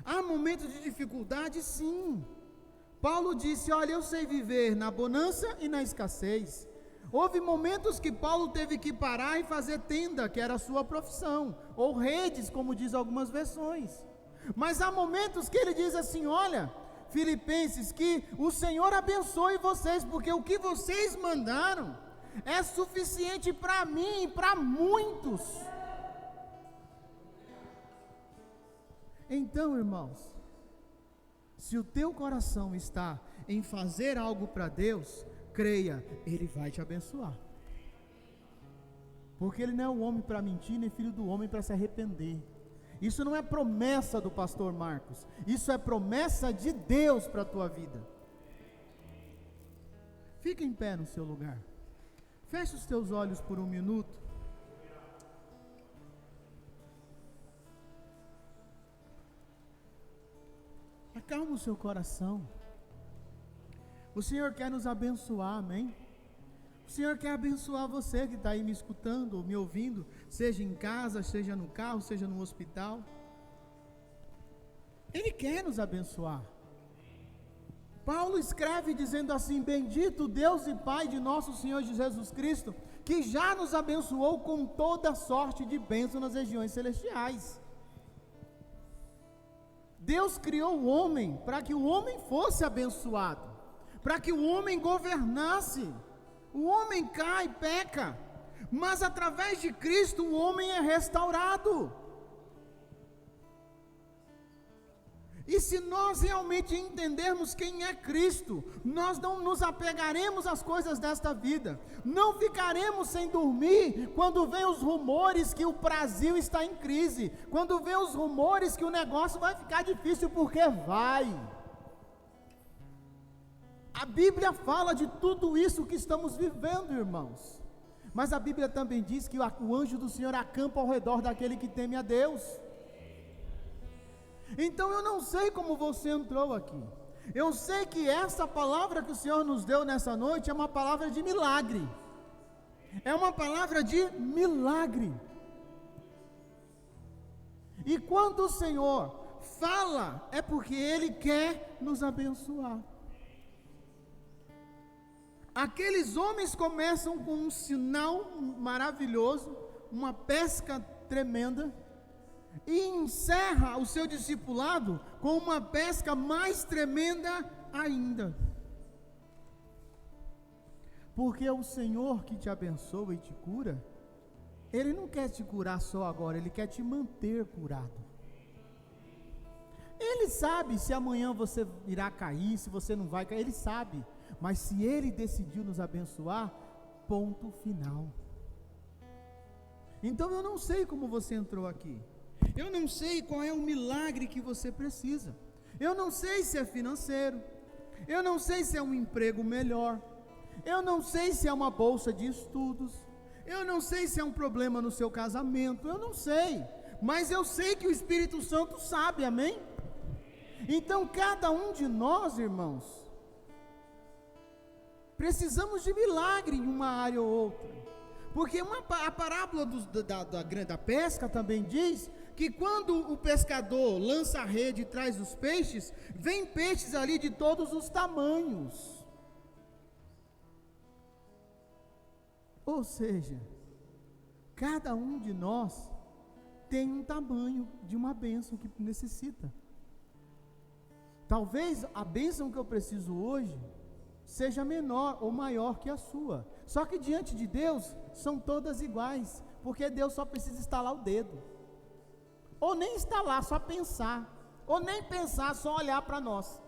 Há momentos de dificuldade, sim. Paulo disse: olha, eu sei viver na bonança e na escassez. Houve momentos que Paulo teve que parar e fazer tenda, que era a sua profissão, ou redes, como diz algumas versões. Mas há momentos que ele diz assim: olha, Filipenses, que o Senhor abençoe vocês, porque o que vocês mandaram é suficiente para mim e para muitos. Então, irmãos, se o teu coração está em fazer algo para Deus, creia, Ele vai te abençoar. Porque Ele não é o homem para mentir, nem filho do homem para se arrepender. Isso não é promessa do pastor Marcos, isso é promessa de Deus para a tua vida. Fica em pé no seu lugar, feche os teus olhos por um minuto. Acalma o seu coração. O Senhor quer nos abençoar, amém? O Senhor quer abençoar você que está aí me escutando, ou me ouvindo, seja em casa, seja no carro, seja no hospital. Ele quer nos abençoar. Paulo escreve dizendo assim: bendito Deus e Pai de nosso Senhor Jesus Cristo, que já nos abençoou com toda sorte de bênção nas regiões celestiais. Deus criou o homem para que o homem fosse abençoado, para que o homem governasse. O homem cai, peca, mas através de Cristo o homem é restaurado. E se nós realmente entendermos quem é Cristo, nós não nos apegaremos às coisas desta vida, não ficaremos sem dormir quando vem os rumores que o Brasil está em crise, quando vem os rumores que o negócio vai ficar difícil, porque vai. A Bíblia fala de tudo isso que estamos vivendo, irmãos, mas a Bíblia também diz que o anjo do Senhor acampa ao redor daquele que teme a Deus. Então eu não sei como você entrou aqui, eu sei que essa palavra que o Senhor nos deu nessa noite é uma palavra de milagre, é uma palavra de milagre, e quando o Senhor fala, é porque Ele quer nos abençoar. Aqueles homens começam com um sinal maravilhoso, uma pesca tremenda, e encerra o seu discipulado com uma pesca mais tremenda ainda. Porque o Senhor que te abençoa e te cura, Ele não quer te curar só agora, Ele quer te manter curado. Ele sabe se amanhã você irá cair, se você não vai cair, Ele sabe. Mas se Ele decidiu nos abençoar, ponto final. Então eu não sei como você entrou aqui, eu não sei qual é o milagre que você precisa, eu não sei se é financeiro, eu não sei se é um emprego melhor, eu não sei se é uma bolsa de estudos, eu não sei se é um problema no seu casamento, eu não sei, mas eu sei que o Espírito Santo sabe, amém? Então cada um de nós, irmãos, precisamos de milagre em uma área ou outra, porque a parábola da pesca também diz que quando o pescador lança a rede e traz os peixes, vem peixes ali de todos os tamanhos. Ou seja, cada um de nós tem um tamanho de uma bênção que necessita. Talvez a bênção que eu preciso hoje seja menor ou maior que a sua, só que diante de Deus são todas iguais, porque Deus só precisa estalar o dedo, ou nem estalar, só pensar, ou nem pensar, só olhar para nós,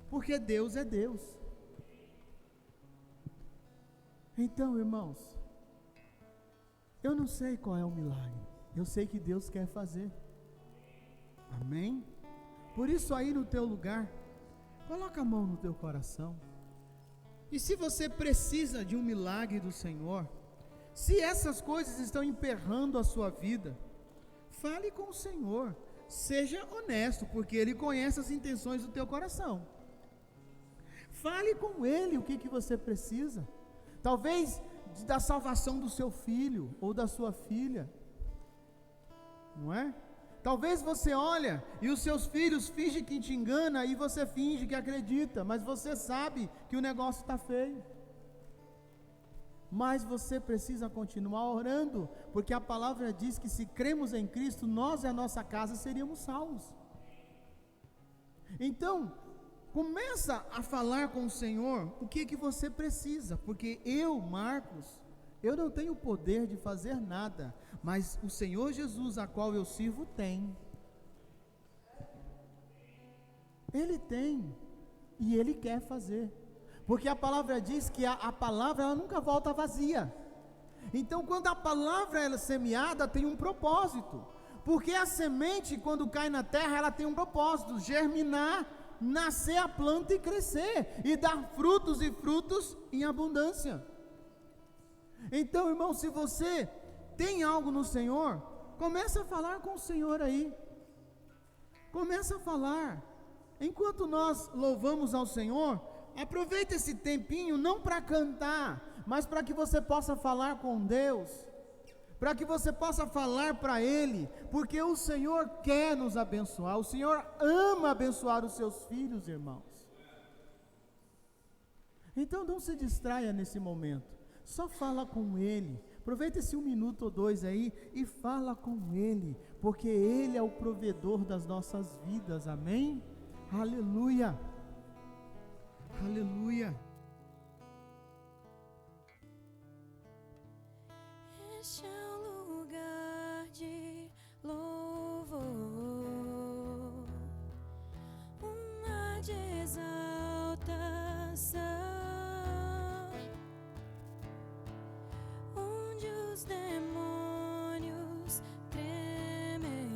porque Deus é Deus. Então, irmãos, eu não sei qual é o milagre, eu sei que Deus quer fazer, amém? Por isso aí no teu lugar, coloca a mão no teu coração, e se você precisa de um milagre do Senhor, se essas coisas estão emperrando a sua vida, fale com o Senhor, seja honesto, porque Ele conhece as intenções do teu coração. Fale com Ele o que você precisa, talvez da salvação do seu filho ou da sua filha, não é? Talvez você olha e os seus filhos fingem que te engana e você finge que acredita, mas você sabe que o negócio está feio. Mas você precisa continuar orando, porque a palavra diz que se cremos em Cristo, nós e a nossa casa seríamos salvos. Então, começa a falar com o Senhor o que você precisa, porque eu, Marcos, eu não tenho poder de fazer nada, mas o Senhor Jesus, a qual eu sirvo, tem. Ele tem, e Ele quer fazer, porque a palavra diz que a palavra ela nunca volta vazia. Então quando a palavra ela é semeada, tem um propósito, porque a semente quando cai na terra, ela tem um propósito, germinar, nascer a planta e crescer, e dar frutos e frutos em abundância. Então, irmão, se você tem algo no Senhor, comece a falar com o Senhor aí, comece a falar, enquanto nós louvamos ao Senhor, aproveita esse tempinho, não para cantar, mas para que você possa falar com Deus, para que você possa falar para Ele, porque o Senhor quer nos abençoar, o Senhor ama abençoar os seus filhos, irmãos. Então não se distraia nesse momento, só fala com Ele, aproveita esse 1 minuto ou 2 aí, e fala com Ele, porque Ele é o provedor das nossas vidas, amém? Aleluia, aleluia. Este é um lugar de louvor. de exaltação, onde os demônios tremem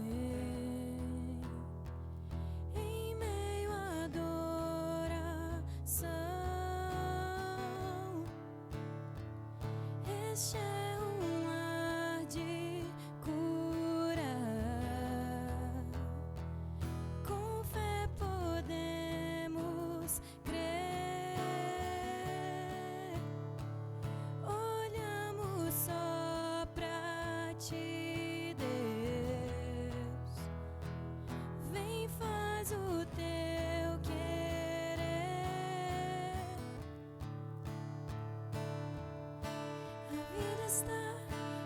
em meio à adoração. Este é um ar de cura, com fé podemos crer. Olhamos só pra ti, Deus. Vem, faz o teu querer. A vida está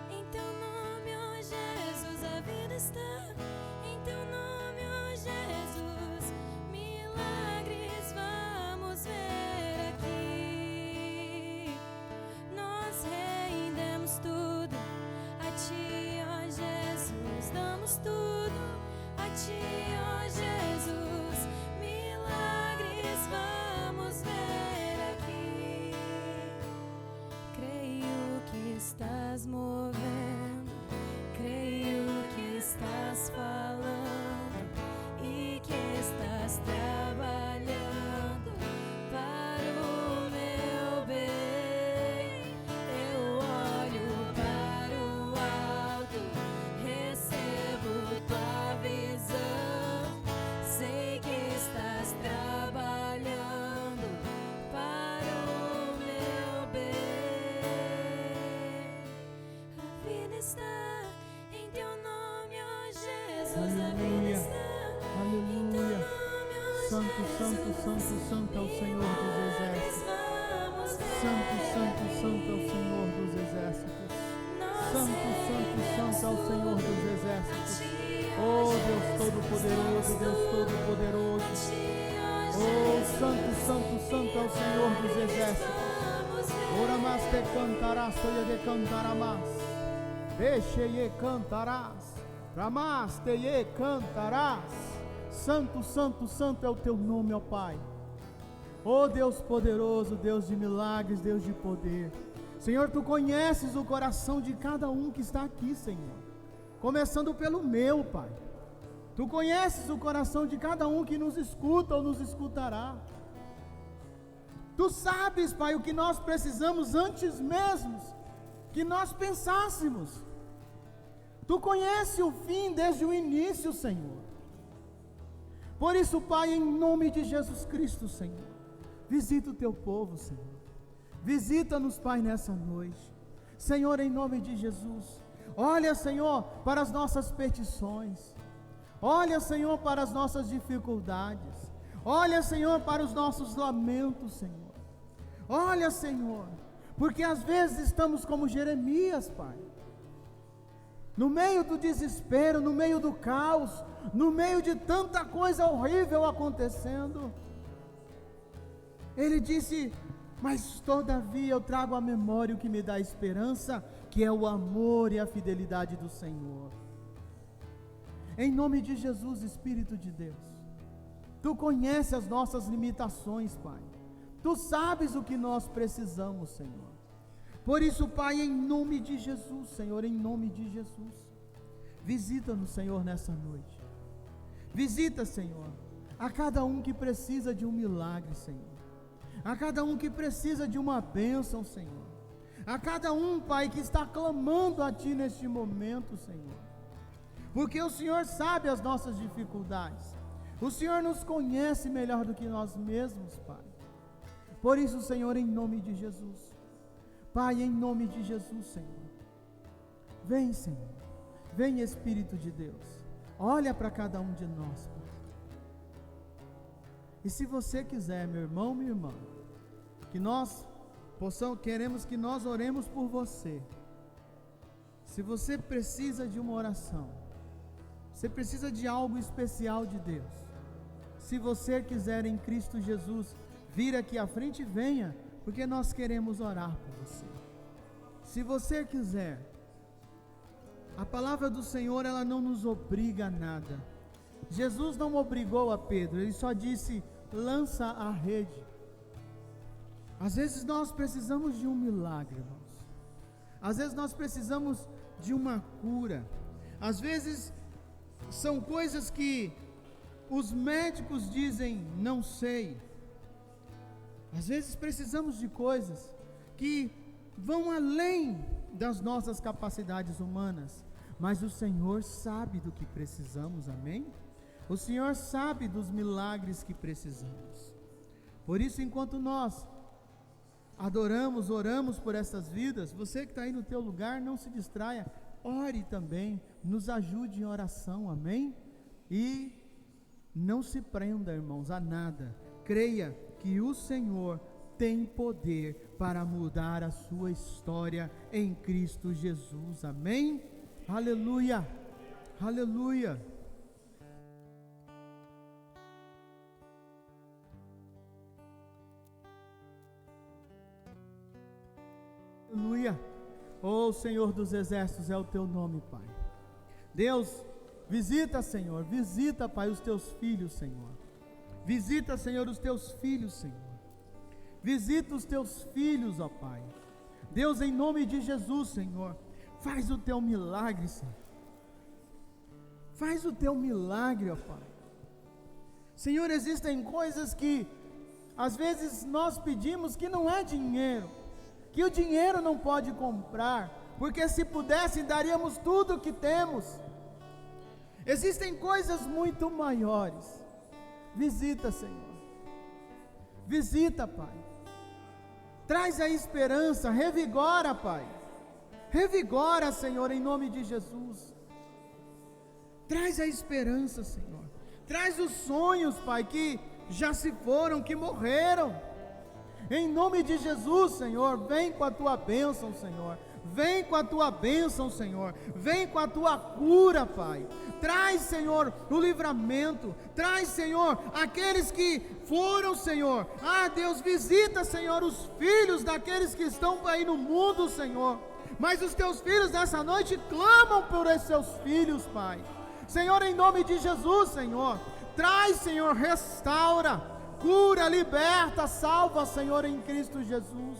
em teu nome, ó Jesus. A vida está em teu nome, ó Jesus. Milagres vamos ver aqui. Nós rendemos tudo a ti, ó Jesus. Damos tudo a ti, ó Jesus. Milagres vamos ver aqui. Creio que estás movendo, creio que estás falando e que estás trabalhando para o meu bem. Eu olho para o alto, recebo tua visão, sei que estás trabalhando para o meu bem. A vida está em teu nome, ó Jesus. A vida está em teu Aleluia. nome, ó Santo, Jesus. santo, santo, santo é o Senhor dos exércitos. Vamos ver Santo, santo, santo é o Senhor dos exércitos. Santo, santo, santo é o Senhor dos exércitos. Oh Deus Todo-Poderoso, Deus Todo-Poderoso. Oh Santo, santo, santo é o Senhor dos exércitos. Ora mas te cantarás, soia de cantaramás. Deixe e cantarás. Ramás te e cantarás. Santo, santo, santo é o teu nome, ó Pai. Oh Deus poderoso, Deus de milagres, Deus de poder. Senhor, tu conheces o coração de cada um que está aqui, Senhor. Começando pelo meu, Pai. Tu conheces o coração de cada um que nos escuta ou nos escutará. Tu sabes, Pai, o que nós precisamos antes mesmo que nós pensássemos. Tu conheces o fim desde o início, Senhor. Por isso, Pai, em nome de Jesus Cristo, Senhor, visita o teu povo, Senhor. Visita-nos, Pai, nessa noite. Senhor, em nome de Jesus, olha, Senhor, para as nossas petições. Olha, Senhor, para as nossas dificuldades. Olha, Senhor, para os nossos lamentos, Senhor. Olha, Senhor, porque às vezes estamos como Jeremias, Pai. No meio do desespero, no meio do caos, no meio de tanta coisa horrível acontecendo, ele disse: mas todavia eu trago à memória o que me dá esperança, que é o amor e a fidelidade do Senhor. Em nome de Jesus, Espírito de Deus, Tu conheces as nossas limitações, Pai. Tu sabes o que nós precisamos, Senhor. Por isso, Pai, em nome de Jesus, Senhor, em nome de Jesus, visita-nos, Senhor, nessa noite. Visita, Senhor, a cada um que precisa de um milagre, Senhor. A cada um que precisa de uma bênção, Senhor. A cada um, Pai, que está clamando a Ti neste momento, Senhor. Porque o Senhor sabe as nossas dificuldades. O Senhor nos conhece melhor do que nós mesmos, Pai. Por isso, Senhor, em nome de Jesus, Pai, em nome de Jesus, Senhor, vem, Senhor, vem, Espírito de Deus, olha para cada um de nós, Pai. E se você quiser, meu irmão, minha irmã, que nós queremos que nós oremos por você. Se você precisa de uma oração, você precisa de algo especial de Deus, se você quiser em Cristo Jesus vir aqui à frente, venha, porque nós queremos orar por você. Se você quiser, a palavra do Senhor, ela não nos obriga a nada. Jesus não obrigou a Pedro, ele só disse: lança a rede. Às vezes nós precisamos de um milagre, irmãos. Às vezes nós precisamos de uma cura. Às vezes são coisas que os médicos dizem, não sei. Às vezes precisamos de coisas que vão além das nossas capacidades humanas, mas o Senhor sabe do que precisamos, amém? O Senhor sabe dos milagres que precisamos. Por isso, enquanto nós adoramos, oramos por essas vidas, você que está aí no teu lugar, não se distraia, ore também, nos ajude em oração, amém? E não se prenda, irmãos, a nada. Creia que o Senhor tem poder para mudar a sua história em Cristo Jesus, amém? Aleluia, aleluia. Aleluia. Oh Senhor dos exércitos, é o teu nome, Pai. Deus, visita, Senhor, visita, Pai, os teus filhos, Senhor. Visita, Senhor, os teus filhos, Senhor. Visita os teus filhos, ó Pai. Deus, em nome de Jesus, Senhor, faz o teu milagre, Senhor. Faz o teu milagre, ó Pai. Senhor, existem coisas que às vezes nós pedimos que não é dinheiro, que o dinheiro não pode comprar, porque se pudesse daríamos tudo o que temos. Existem coisas muito maiores. Visita, Senhor. Visita, Pai. Traz a esperança, revigora, Pai. Revigora, Senhor, em nome de Jesus. Traz a esperança, Senhor. Traz os sonhos, Pai, que já se foram, que morreram. Em nome de Jesus, Senhor, vem com a tua bênção, Senhor. Vem com a tua bênção, Senhor. Vem com a tua cura, Pai. Traz, Senhor, o livramento. Traz, Senhor, aqueles que foram, Senhor. Ah, Deus, visita, Senhor, os filhos daqueles que estão aí no mundo, Senhor. Mas os teus filhos nessa noite clamam por esses seus filhos, Pai. Senhor, em nome de Jesus, Senhor. Traz, Senhor, restaura, cura, liberta, salva, Senhor, em Cristo Jesus.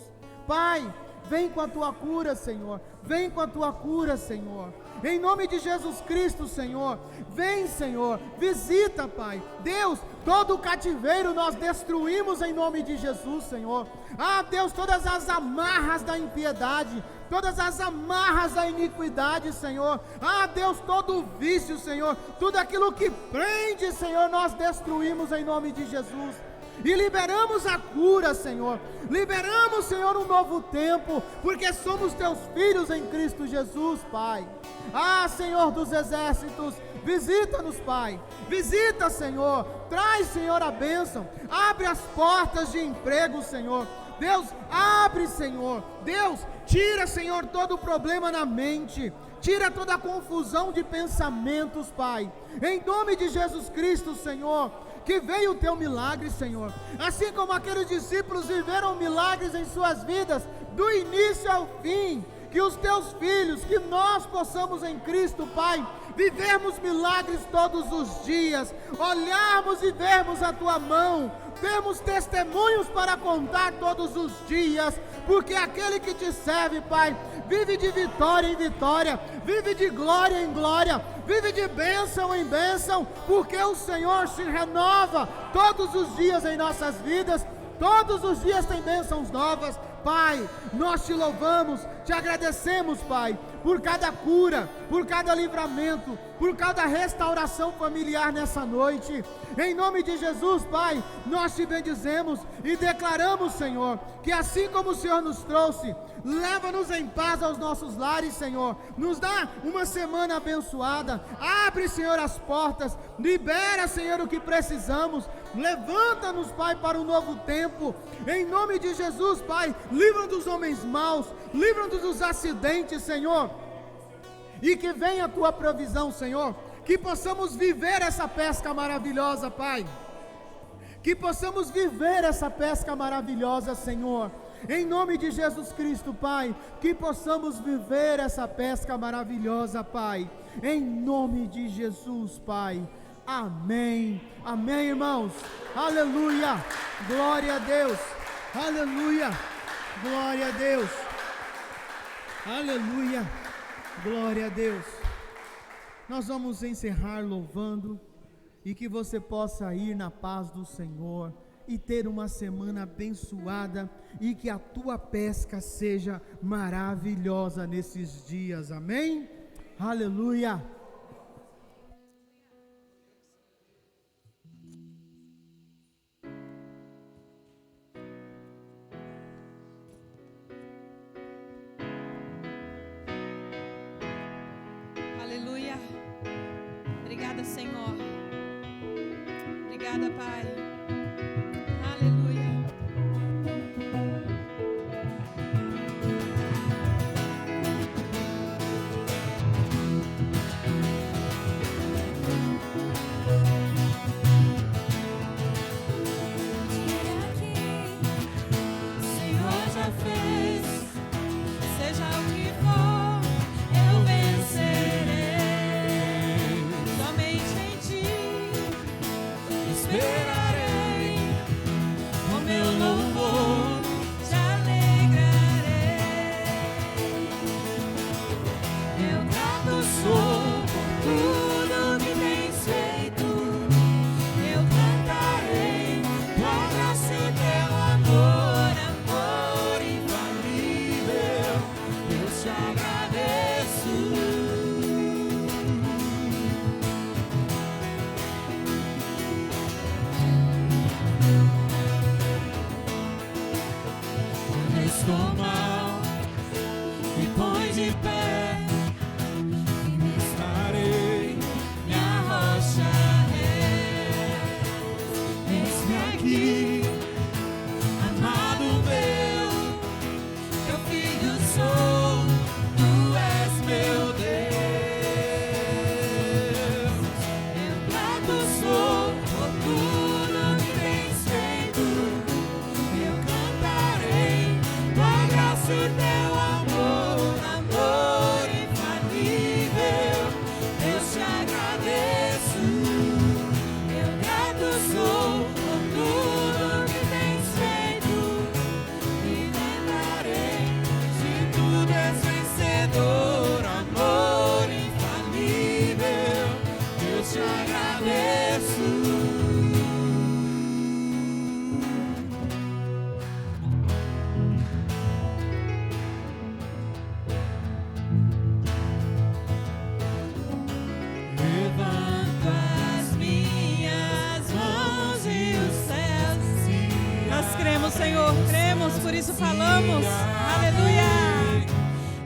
Pai, vem com a tua cura, Senhor. Vem com a tua cura, Senhor. Em nome de Jesus Cristo, Senhor. Vem, Senhor. Visita, Pai. Deus, todo o cativeiro nós destruímos em nome de Jesus, Senhor. Ah, Deus, todas as amarras da impiedade, todas as amarras da iniquidade, Senhor. Ah, Deus, todo o vício, Senhor, tudo aquilo que prende, Senhor, nós destruímos em nome de Jesus. E liberamos a cura, Senhor. Liberamos, Senhor, um novo tempo, porque somos teus filhos em Cristo Jesus, Pai. Ah, Senhor dos exércitos, visita-nos, Pai. Visita, Senhor. Traz, Senhor, a bênção. Abre as portas de emprego, Senhor. Deus, abre, Senhor. Deus, tira, Senhor, todo o problema na mente. Tira toda a confusão de pensamentos, Pai. Em nome de Jesus Cristo, Senhor. Que veio o teu milagre, Senhor. Assim como aqueles discípulos viveram milagres em suas vidas, do início ao fim. Que os teus filhos, que nós possamos em Cristo, Pai, vivermos milagres todos os dias, olharmos e vermos a tua mão, termos testemunhos para contar todos os dias, porque aquele que te serve, Pai, vive de vitória em vitória, vive de glória em glória, vive de bênção em bênção, porque o Senhor se renova todos os dias em nossas vidas, todos os dias tem bênçãos novas. Pai, nós te louvamos, te agradecemos, Pai, por cada cura, por cada livramento, por cada restauração familiar nessa noite. Em nome de Jesus, Pai, nós te bendizemos e declaramos, Senhor, que assim como o Senhor nos trouxe, leva-nos em paz aos nossos lares, Senhor. Nos dá uma semana abençoada. Abre, Senhor, as portas. Libera, Senhor, o que precisamos. Levanta-nos, Pai, para um novo tempo. Em nome de Jesus, Pai, livra-nos dos homens maus. Livra-nos dos acidentes, Senhor. E que venha a tua provisão, Senhor. Que possamos viver essa pesca maravilhosa, Pai. Que possamos viver essa pesca maravilhosa, Senhor. Em nome de Jesus Cristo, Pai, que possamos viver essa pesca maravilhosa, Pai. Em nome de Jesus, Pai. Amém. Amém, irmãos. Aleluia. Glória a Deus. Aleluia. Glória a Deus. Aleluia. Glória a Deus. Nós vamos encerrar louvando e que você possa ir na paz do Senhor e ter uma semana abençoada e que a tua pesca seja maravilhosa nesses dias. Amém? Aleluia. Aleluia. Obrigada, Senhor. Obrigada, Pai. Aleluia. O Senhor já fez, seja o que for, eu vencerei. Somente em Ti esperarei, o meu louvor te alegrarei. Eu grato sou por tudo que tens feito. Eu cantarei tua graça e teu amor, amor infalível. Eu te agradeço. Quando estou mal, me põe de pé e me estarei, minha rocha é. Eis-me aqui, amado meu, teu filho sou, tu és meu Deus. Eu grato sou por tudo que tens feito. Eu cantarei tua graça e teu amor, amor infalível. Eu te agradeço. Eu grato sou por tudo que tens feito. Me lembrarei de tudo és vencedor, amor infalível. Eu te agradeço. Levanto as minhas mãos e os céus se Nós cremos, Senhor, cremos, por isso falamos. Aleluia.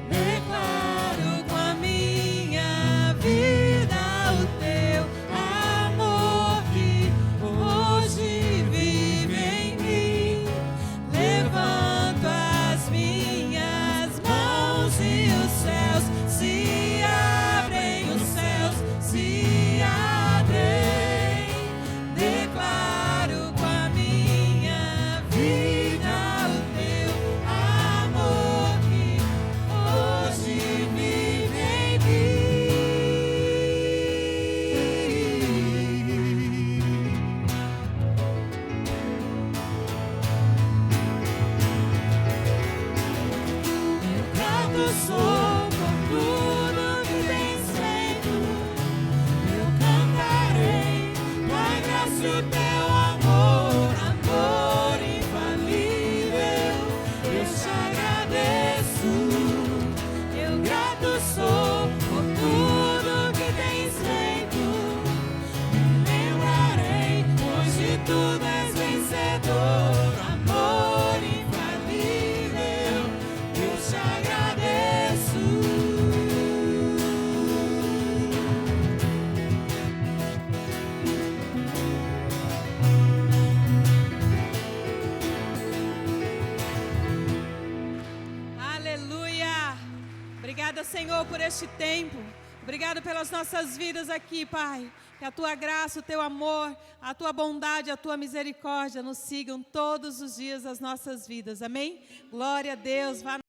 declaro com a minha vida o teu amor que hoje vive em mim. Levanto as minhas mãos e os céus se abrem, os céus se abrem. Declaro com a minha vida o teu amor que hoje vive em mim. Eu grato sou por tudo que tens feito. Eu cantarei tua graça e o teu amor, amor infalível. Eu te agradeço. Eu grato sou por tudo que tens feito. Me lembrarei, pois de tudo és vencedor, amor infalível. Eu te agradeço. Aleluia. Obrigada, Senhor, por este tempo. Obrigado pelas nossas vidas aqui, Pai. Que a tua graça, o teu amor, a tua bondade, a tua misericórdia nos sigam todos os dias das nossas vidas. Amém? Glória a Deus. Vá